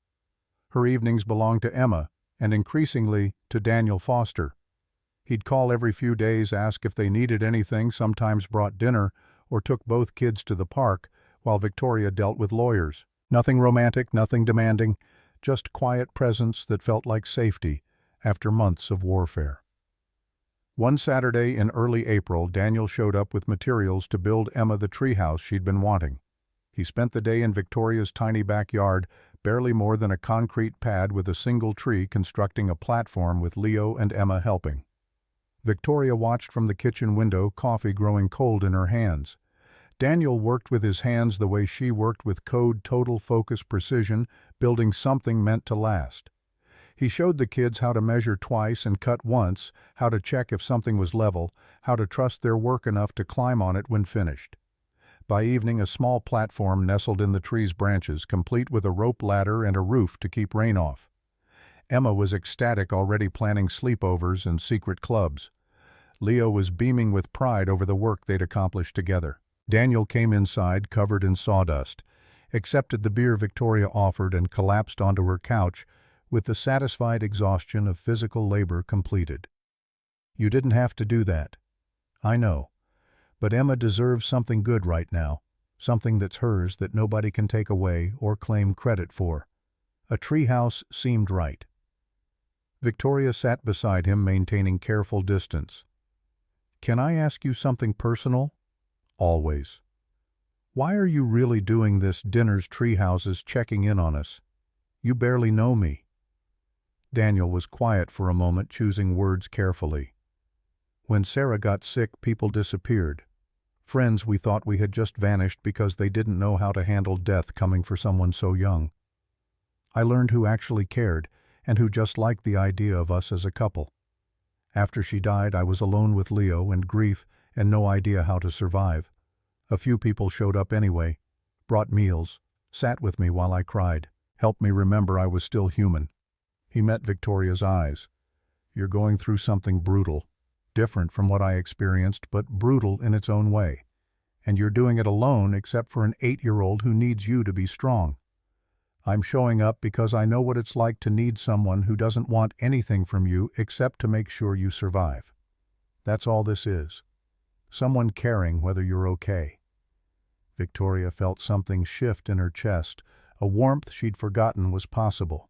Her evenings belonged to Emma, and increasingly to Daniel Foster. He'd call every few days, ask if they needed anything, sometimes brought dinner, or took both kids to the park, while Victoria dealt with lawyers. Nothing romantic, nothing demanding, just quiet presence that felt like safety after months of warfare. One Saturday in early April, Daniel showed up with materials to build Emma the treehouse she'd been wanting. He spent the day in Victoria's tiny backyard, barely more than a concrete pad with a single tree, constructing a platform with Leo and Emma helping. Victoria watched from the kitchen window, coffee growing cold in her hands. Daniel worked with his hands the way she worked with code, total focus, precision, building something meant to last. He showed the kids how to measure twice and cut once, how to check if something was level, how to trust their work enough to climb on it when finished. By evening, a small platform nestled in the tree's branches, complete with a rope ladder and a roof to keep rain off. Emma was ecstatic, already planning sleepovers and secret clubs. Leo was beaming with pride over the work they'd accomplished together. Daniel came inside, covered in sawdust, accepted the beer Victoria offered, and collapsed onto her couch with the satisfied exhaustion of physical labor completed. "You didn't have to do that. I know. But Emma deserves something good right now, something that's hers that nobody can take away or claim credit for." A treehouse seemed right. Victoria sat beside him, maintaining careful distance. "Can I ask you something personal?" "Always." "Why are you really doing this, dinners, treehouses, checking in on us? You barely know me." Daniel was quiet for a moment, choosing words carefully. "When Sarah got sick, people disappeared. Friends we thought we had just vanished because they didn't know how to handle death coming for someone so young. I learned who actually cared and who just liked the idea of us as a couple. After she died, I was alone with Leo and grief and no idea how to survive. A few people showed up anyway, brought meals, sat with me while I cried, helped me remember I was still human." He met Victoria's eyes. "You're going through something brutal, different from what I experienced, but brutal in its own way. And you're doing it alone except for an 8-year-old who needs you to be strong. I'm showing up because I know what it's like to need someone who doesn't want anything from you except to make sure you survive. That's all this is. Someone caring whether you're okay." Victoria felt something shift in her chest, a warmth she'd forgotten was possible.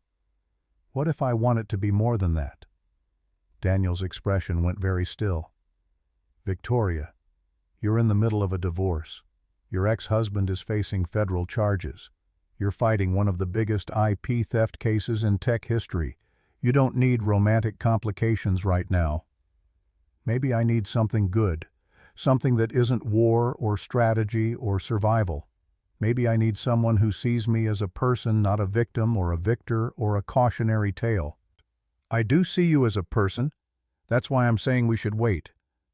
"What if I want it to be more than that?" Daniel's expression went very still. "Victoria, you're in the middle of a divorce. Your ex-husband is facing federal charges. You're fighting one of the biggest IP theft cases in tech history. You don't need romantic complications right now. Maybe I need something good, something that isn't war or strategy or survival. Maybe I need someone who sees me as a person, not a victim or a victor or a cautionary tale." "I do see you as a person. That's why I'm saying we should wait.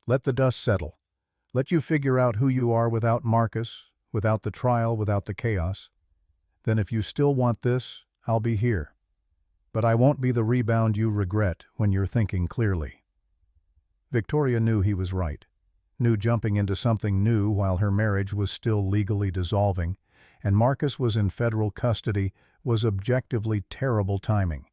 Let the dust settle. Let you figure out who you are without Marcus, without the trial, without the chaos. Then if you still want this, I'll be here. But I won't be the rebound you regret when you're thinking clearly." Victoria knew he was right. Knew jumping into something new while her marriage was still legally dissolving, and Marcus was in federal custody, was objectively terrible timing.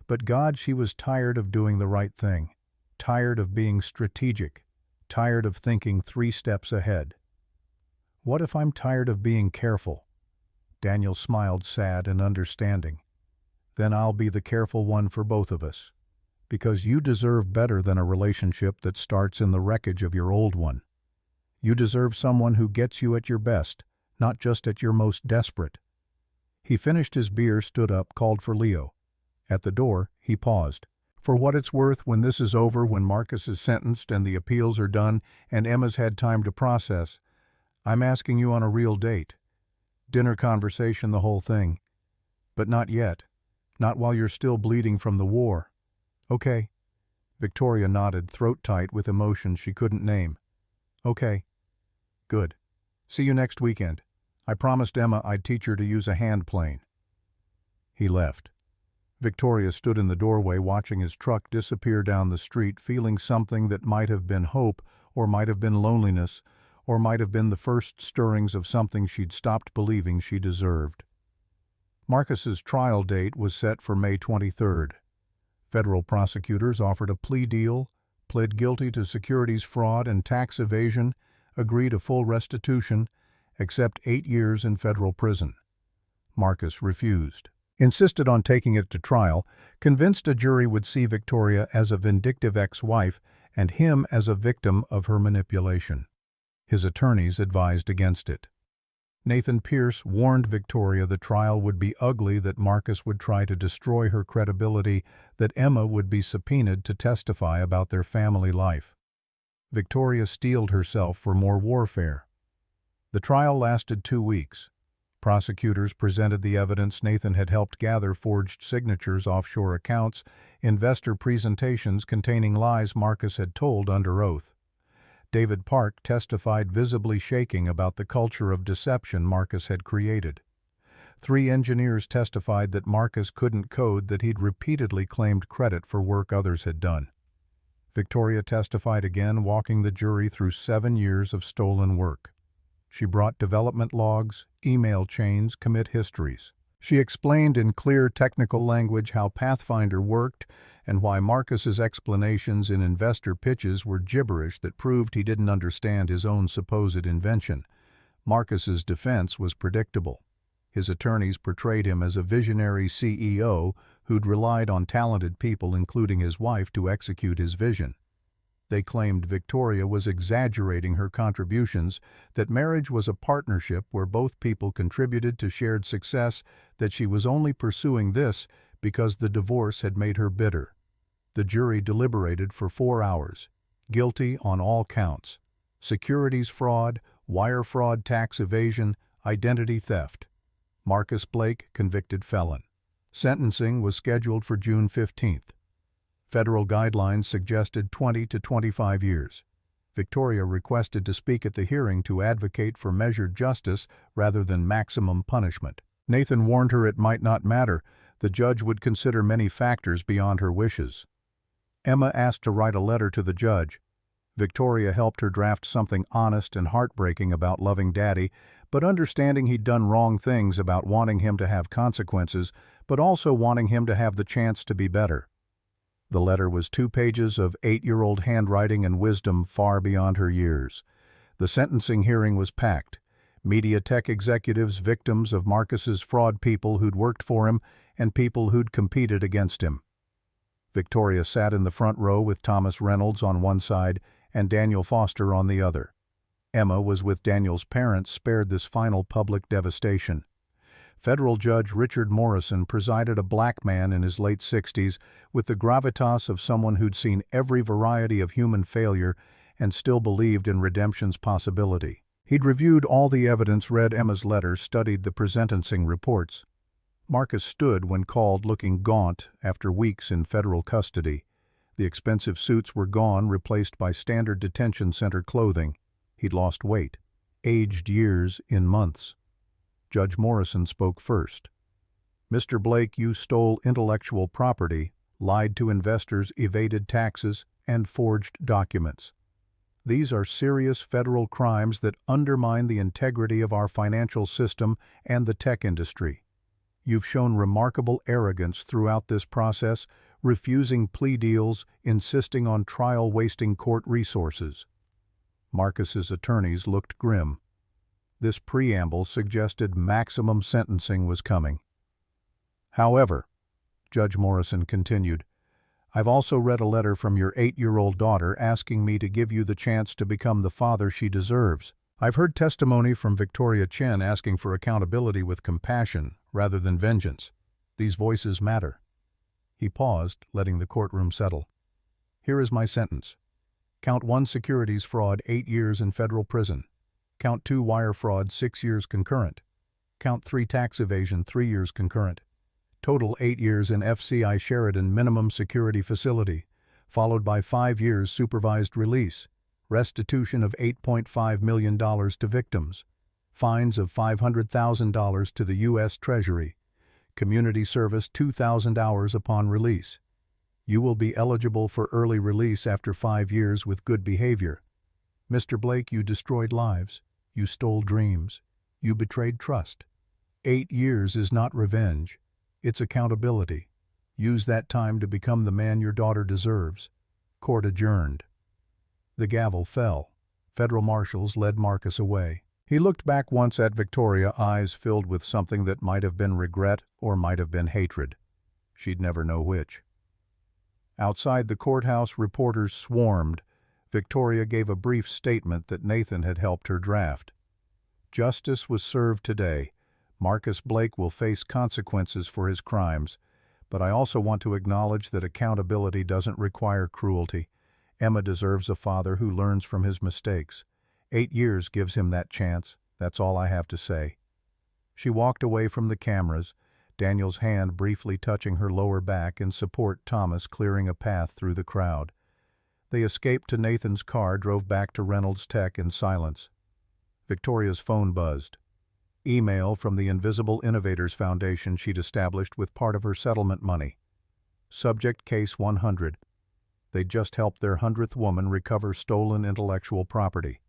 But God, she was tired of doing the right thing, tired of being strategic, tired of thinking 3 steps ahead. "What if I'm tired of being careful?" Daniel smiled, sad and understanding. "Then I'll be the careful one for both of us. Because you deserve better than a relationship that starts in the wreckage of your old one. You deserve someone who gets you at your best, not just at your most desperate." He finished his beer, stood up, called for Leo. At the door, he paused. "For what it's worth, when this is over, when Marcus is sentenced and the appeals are done and Emma's had time to process, I'm asking you on a real date. Dinner conversation, the whole thing. But not yet. Not while you're still bleeding from the war." "Okay." Victoria nodded, throat tight with emotion she couldn't name. "Okay. Good. See you next weekend. I promised Emma I'd teach her to use a hand plane." He left. Victoria stood in the doorway watching his truck disappear down the street, feeling something that might have been hope or might have been loneliness or might have been the first stirrings of something she'd stopped believing she deserved. Marcus's trial date was set for May 23rd. Federal prosecutors offered a plea deal, pled guilty to securities fraud and tax evasion, agreed to full restitution, except 8 years in federal prison. Marcus refused, insisted on taking it to trial, convinced a jury would see Victoria as a vindictive ex-wife and him as a victim of her manipulation. His attorneys advised against it. Nathan Pierce warned Victoria the trial would be ugly, that Marcus would try to destroy her credibility, that Emma would be subpoenaed to testify about their family life. Victoria steeled herself for more warfare. The trial lasted 2 weeks. Prosecutors presented the evidence Nathan had helped gather: forged signatures, offshore accounts, investor presentations containing lies Marcus had told under oath. David Park testified, visibly shaking about the culture of deception Marcus had created. 3 engineers testified that Marcus couldn't code, that he'd repeatedly claimed credit for work others had done. Victoria testified again, walking the jury through 7 years of stolen work. She brought development logs, email chains, commit histories. She explained in clear technical language how Pathfinder worked and why Marcus's explanations in investor pitches were gibberish that proved he didn't understand his own supposed invention. Marcus's defense was predictable. His attorneys portrayed him as a visionary CEO who'd relied on talented people, including his wife, to execute his vision. They claimed Victoria was exaggerating her contributions, that marriage was a partnership where both people contributed to shared success, that she was only pursuing this because the divorce had made her bitter. The jury deliberated for 4 hours. Guilty on all counts: securities fraud, wire fraud, tax evasion, identity theft. Marcus Blake, convicted felon. Sentencing was scheduled for June 15th. Federal guidelines suggested 20 to 25 years. Victoria requested to speak at the hearing to advocate for measured justice rather than maximum punishment. Nathan warned her it might not matter. The judge would consider many factors beyond her wishes. Emma asked to write a letter to the judge. Victoria helped her draft something honest and heartbreaking about loving Daddy, but understanding he'd done wrong things, about wanting him to have consequences, but also wanting him to have the chance to be better. The letter was 2 pages of 8-year-old handwriting and wisdom far beyond her years. The sentencing hearing was packed. Media tech executives, victims of Marcus's fraud, people who'd worked for him, and people who'd competed against him. Victoria sat in the front row with Thomas Reynolds on one side and Daniel Foster on the other. Emma was with Daniel's parents, spared this final public devastation. Federal Judge Richard Morrison presided, a black man in his late 60s, with the gravitas of someone who'd seen every variety of human failure and still believed in redemption's possibility. He'd reviewed all the evidence, read Emma's letter, studied the presentencing reports. Marcus stood when called, looking gaunt after weeks in federal custody. The expensive suits were gone, replaced by standard detention center clothing. He'd lost weight, aged years in months. Judge Morrison spoke first. "Mr. Blake, you stole intellectual property, lied to investors, evaded taxes, and forged documents. These are serious federal crimes that undermine the integrity of our financial system and the tech industry. You've shown remarkable arrogance throughout this process, refusing plea deals, insisting on trial, wasting court resources." Marcus's attorneys looked grim. This preamble suggested maximum sentencing was coming. "However," Judge Morrison continued, "I've also read a letter from your 8-year-old daughter asking me to give you the chance to become the father she deserves. I've heard testimony from Victoria Chen asking for accountability with compassion rather than vengeance. These voices matter." He paused, letting the courtroom settle. "Here is my sentence. Count 1 securities fraud, 8 years in federal prison. Count 2 wire fraud, 6 years concurrent. Count 3 tax evasion, 3 years concurrent. Total 8 years in FCI Sheridan minimum security facility, followed by 5 years supervised release. Restitution of $8.5 million to victims. Fines of $500,000 to the U.S. Treasury. Community service 2,000 hours upon release. You will be eligible for early release after 5 years with good behavior. Mr. Blake, you destroyed lives. You stole dreams. You betrayed trust. 8 years is not revenge. It's accountability. Use that time to become the man your daughter deserves. Court adjourned. The gavel fell. Federal marshals led Marcus away. He looked back once at Victoria, eyes filled with something that might have been regret or might have been hatred. She'd never know which. Outside the courthouse, reporters swarmed. Victoria gave a brief statement that Nathan had helped her draft. Justice was served today. Marcus Blake will face consequences for his crimes, but I also want to acknowledge that accountability doesn't require cruelty. Emma deserves a father who learns from his mistakes. 8 years gives him that chance. That's all I have to say. She walked away from the cameras, Daniel's hand briefly touching her lower back in support, Thomas clearing a path through the crowd. They escaped to Nathan's car, drove back to Reynolds Tech in silence. Victoria's phone buzzed. Email from the Invisible Innovators Foundation she'd established with part of her settlement money. Subject Case 100. They'd just helped their 100th woman recover stolen intellectual property.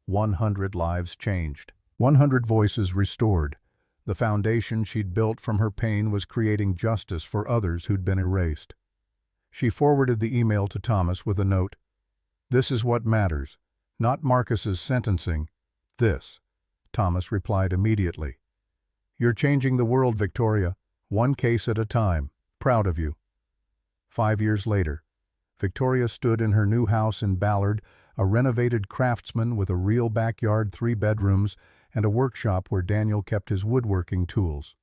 100 lives changed. 100 voices restored. The foundation she'd built from her pain was creating justice for others who'd been erased. She forwarded the email to Thomas with a note. This is what matters, not Marcus's sentencing. This. Thomas replied immediately. You're changing the world, Victoria. One case at a time. Proud of you. 5 years later, Victoria stood in her new house in Ballard, a renovated craftsman with a real backyard, 3 bedrooms, and a workshop where Daniel kept his woodworking tools.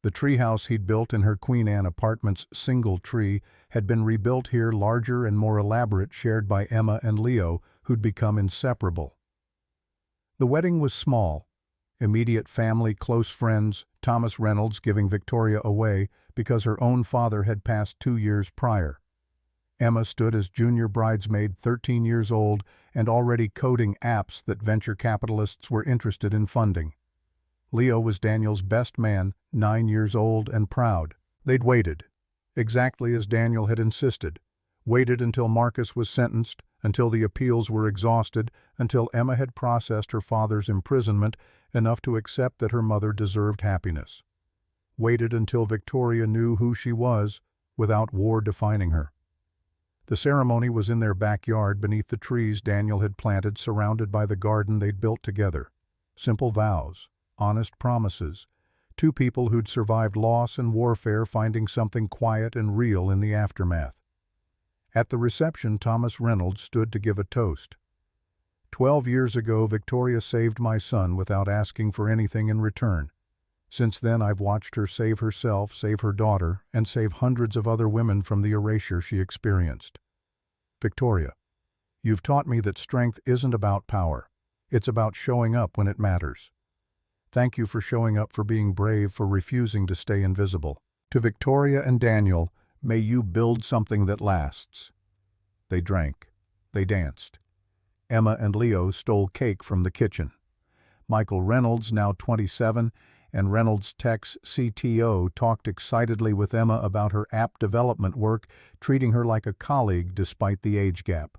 The treehouse he'd built in her Queen Anne apartment's single tree had been rebuilt here, larger and more elaborate, shared by Emma and Leo, who'd become inseparable. The wedding was small. Immediate family, close friends, Thomas Reynolds giving Victoria away because her own father had passed 2 years prior. Emma stood as junior bridesmaid, 13 years old, and already coding apps that venture capitalists were interested in funding. Leo was Daniel's best man, 9 years old and proud. They'd waited, exactly as Daniel had insisted. Waited until Marcus was sentenced, until the appeals were exhausted, until Emma had processed her father's imprisonment enough to accept that her mother deserved happiness. Waited until Victoria knew who she was, without war defining her. The ceremony was in their backyard beneath the trees Daniel had planted, surrounded by the garden they'd built together. Simple vows, honest promises. 2 people who'd survived loss and warfare, finding something quiet and real in the aftermath. At the reception, Thomas Reynolds stood to give a toast. 12 years ago, Victoria saved my son without asking for anything in return. Since then, I've watched her save herself, save her daughter, and save hundreds of other women from the erasure she experienced. Victoria, you've taught me that strength isn't about power. It's about showing up when it matters. Thank you for showing up, for being brave, for refusing to stay invisible. To Victoria and Daniel, may you build something that lasts. They drank. They danced. Emma and Leo stole cake from the kitchen. Michael Reynolds, now 27, and Reynolds Tech's CTO, talked excitedly with Emma about her app development work, treating her like a colleague despite the age gap.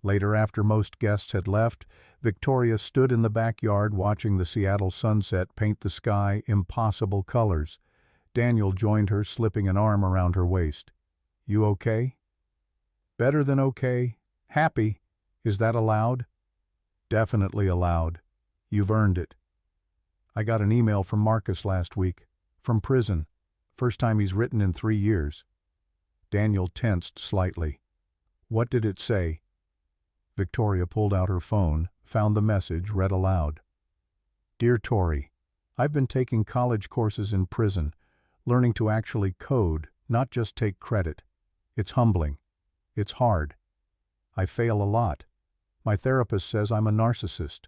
Later, after most guests had left, Victoria stood in the backyard watching the Seattle sunset paint the sky impossible colors. Daniel joined her, slipping an arm around her waist. You okay? Better than okay. Happy. Is that allowed? Definitely allowed. You've earned it. I got an email from Marcus last week. From prison. First time he's written in 3 years. Daniel tensed slightly. What did it say? Victoria pulled out her phone, found the message, read aloud. Dear Tori, I've been taking college courses in prison, learning to actually code, not just take credit. It's humbling. It's hard. I fail a lot. My therapist says I'm a narcissist.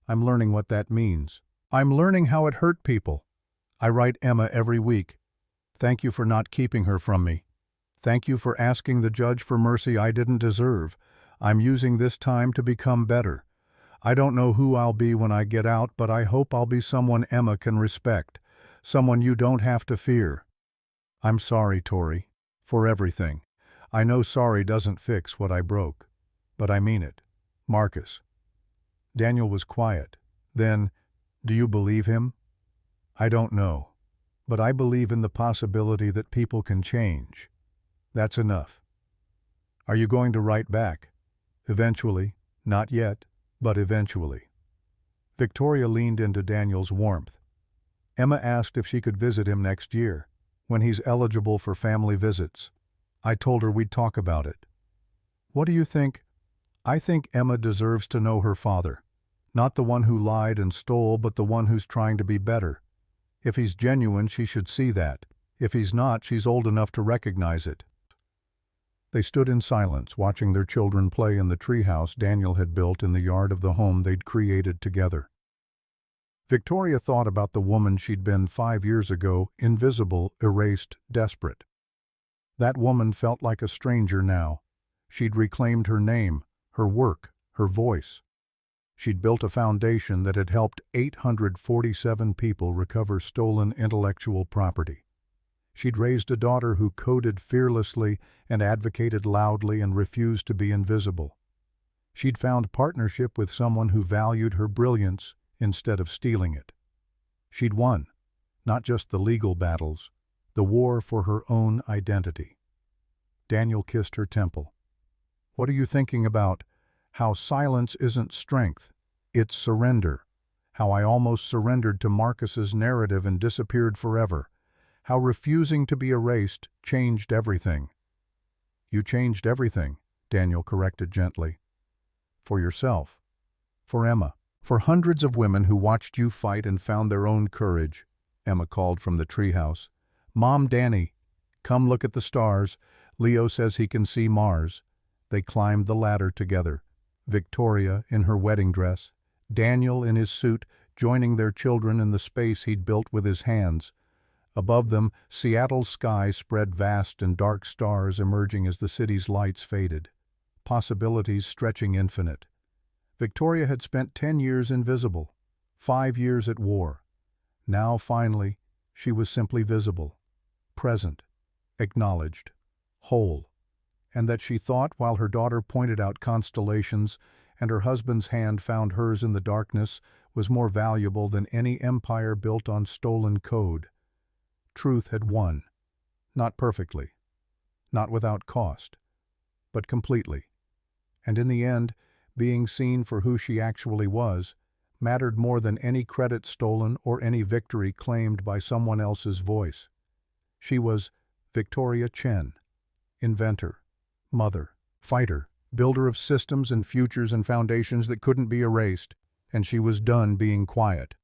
I'm learning what that means. I'm learning how it hurt people. I write Emma every week. Thank you for not keeping her from me. Thank you for asking the judge for mercy I didn't deserve. I'm using this time to become better. I don't know who I'll be when I get out, but I hope I'll be someone Emma can respect, someone you don't have to fear. I'm sorry, Tori, for everything. I know sorry doesn't fix what I broke, but I mean it. Marcus, Daniel was quiet. Then, "Do you believe him?" "I don't know. But I believe in the possibility that people can change. That's enough." "Are you going to write back?" "Eventually. Not yet, but eventually." Victoria leaned into Daniel's warmth. "Emma asked if she could visit him next year, when he's eligible for family visits. I told her we'd talk about it." "What do you think?" "I think Emma deserves to know her father. Not the one who lied and stole, but the one who's trying to be better. If he's genuine, she should see that. If he's not, she's old enough to recognize it." They stood in silence, watching their children play in the treehouse Daniel had built in the yard of the home they'd created together. Victoria thought about the woman she'd been 5 years ago, invisible, erased, desperate. That woman felt like a stranger now. She'd reclaimed her name, her work, her voice. She'd built a foundation that had helped 847 people recover stolen intellectual property. She'd raised a daughter who coded fearlessly and advocated loudly and refused to be invisible. She'd found partnership with someone who valued her brilliance instead of stealing it. She'd won, not just the legal battles, the war for her own identity. Daniel kissed her temple. "What are you thinking about? How silence isn't strength, it's surrender. How I almost surrendered to Marcus's narrative and disappeared forever. How refusing to be erased changed everything." "You changed everything," Daniel corrected gently. "For yourself. For Emma. For hundreds of women who watched you fight and found their own courage," Emma called from the treehouse. "Mom, Danny, come look at the stars. Leo says he can see Mars." They climbed the ladder together. Victoria in her wedding dress, Daniel in his suit, joining their children in the space he'd built with his hands. Above them, Seattle's sky spread vast and dark stars emerging as the city's lights faded. Possibilities stretching infinite. Victoria had spent 10 years invisible, 5 years at war. Now, finally, she was simply visible, present, acknowledged, whole. And that she thought, while her daughter pointed out constellations and her husband's hand found hers in the darkness, was more valuable than any empire built on stolen code. Truth had won. Not perfectly, not without cost, but completely. And in the end, being seen for who she actually was mattered more than any credit stolen or any victory claimed by someone else's voice. She was Victoria Chen, inventor, mother, fighter, builder of systems and futures and foundations that couldn't be erased, and she was done being quiet.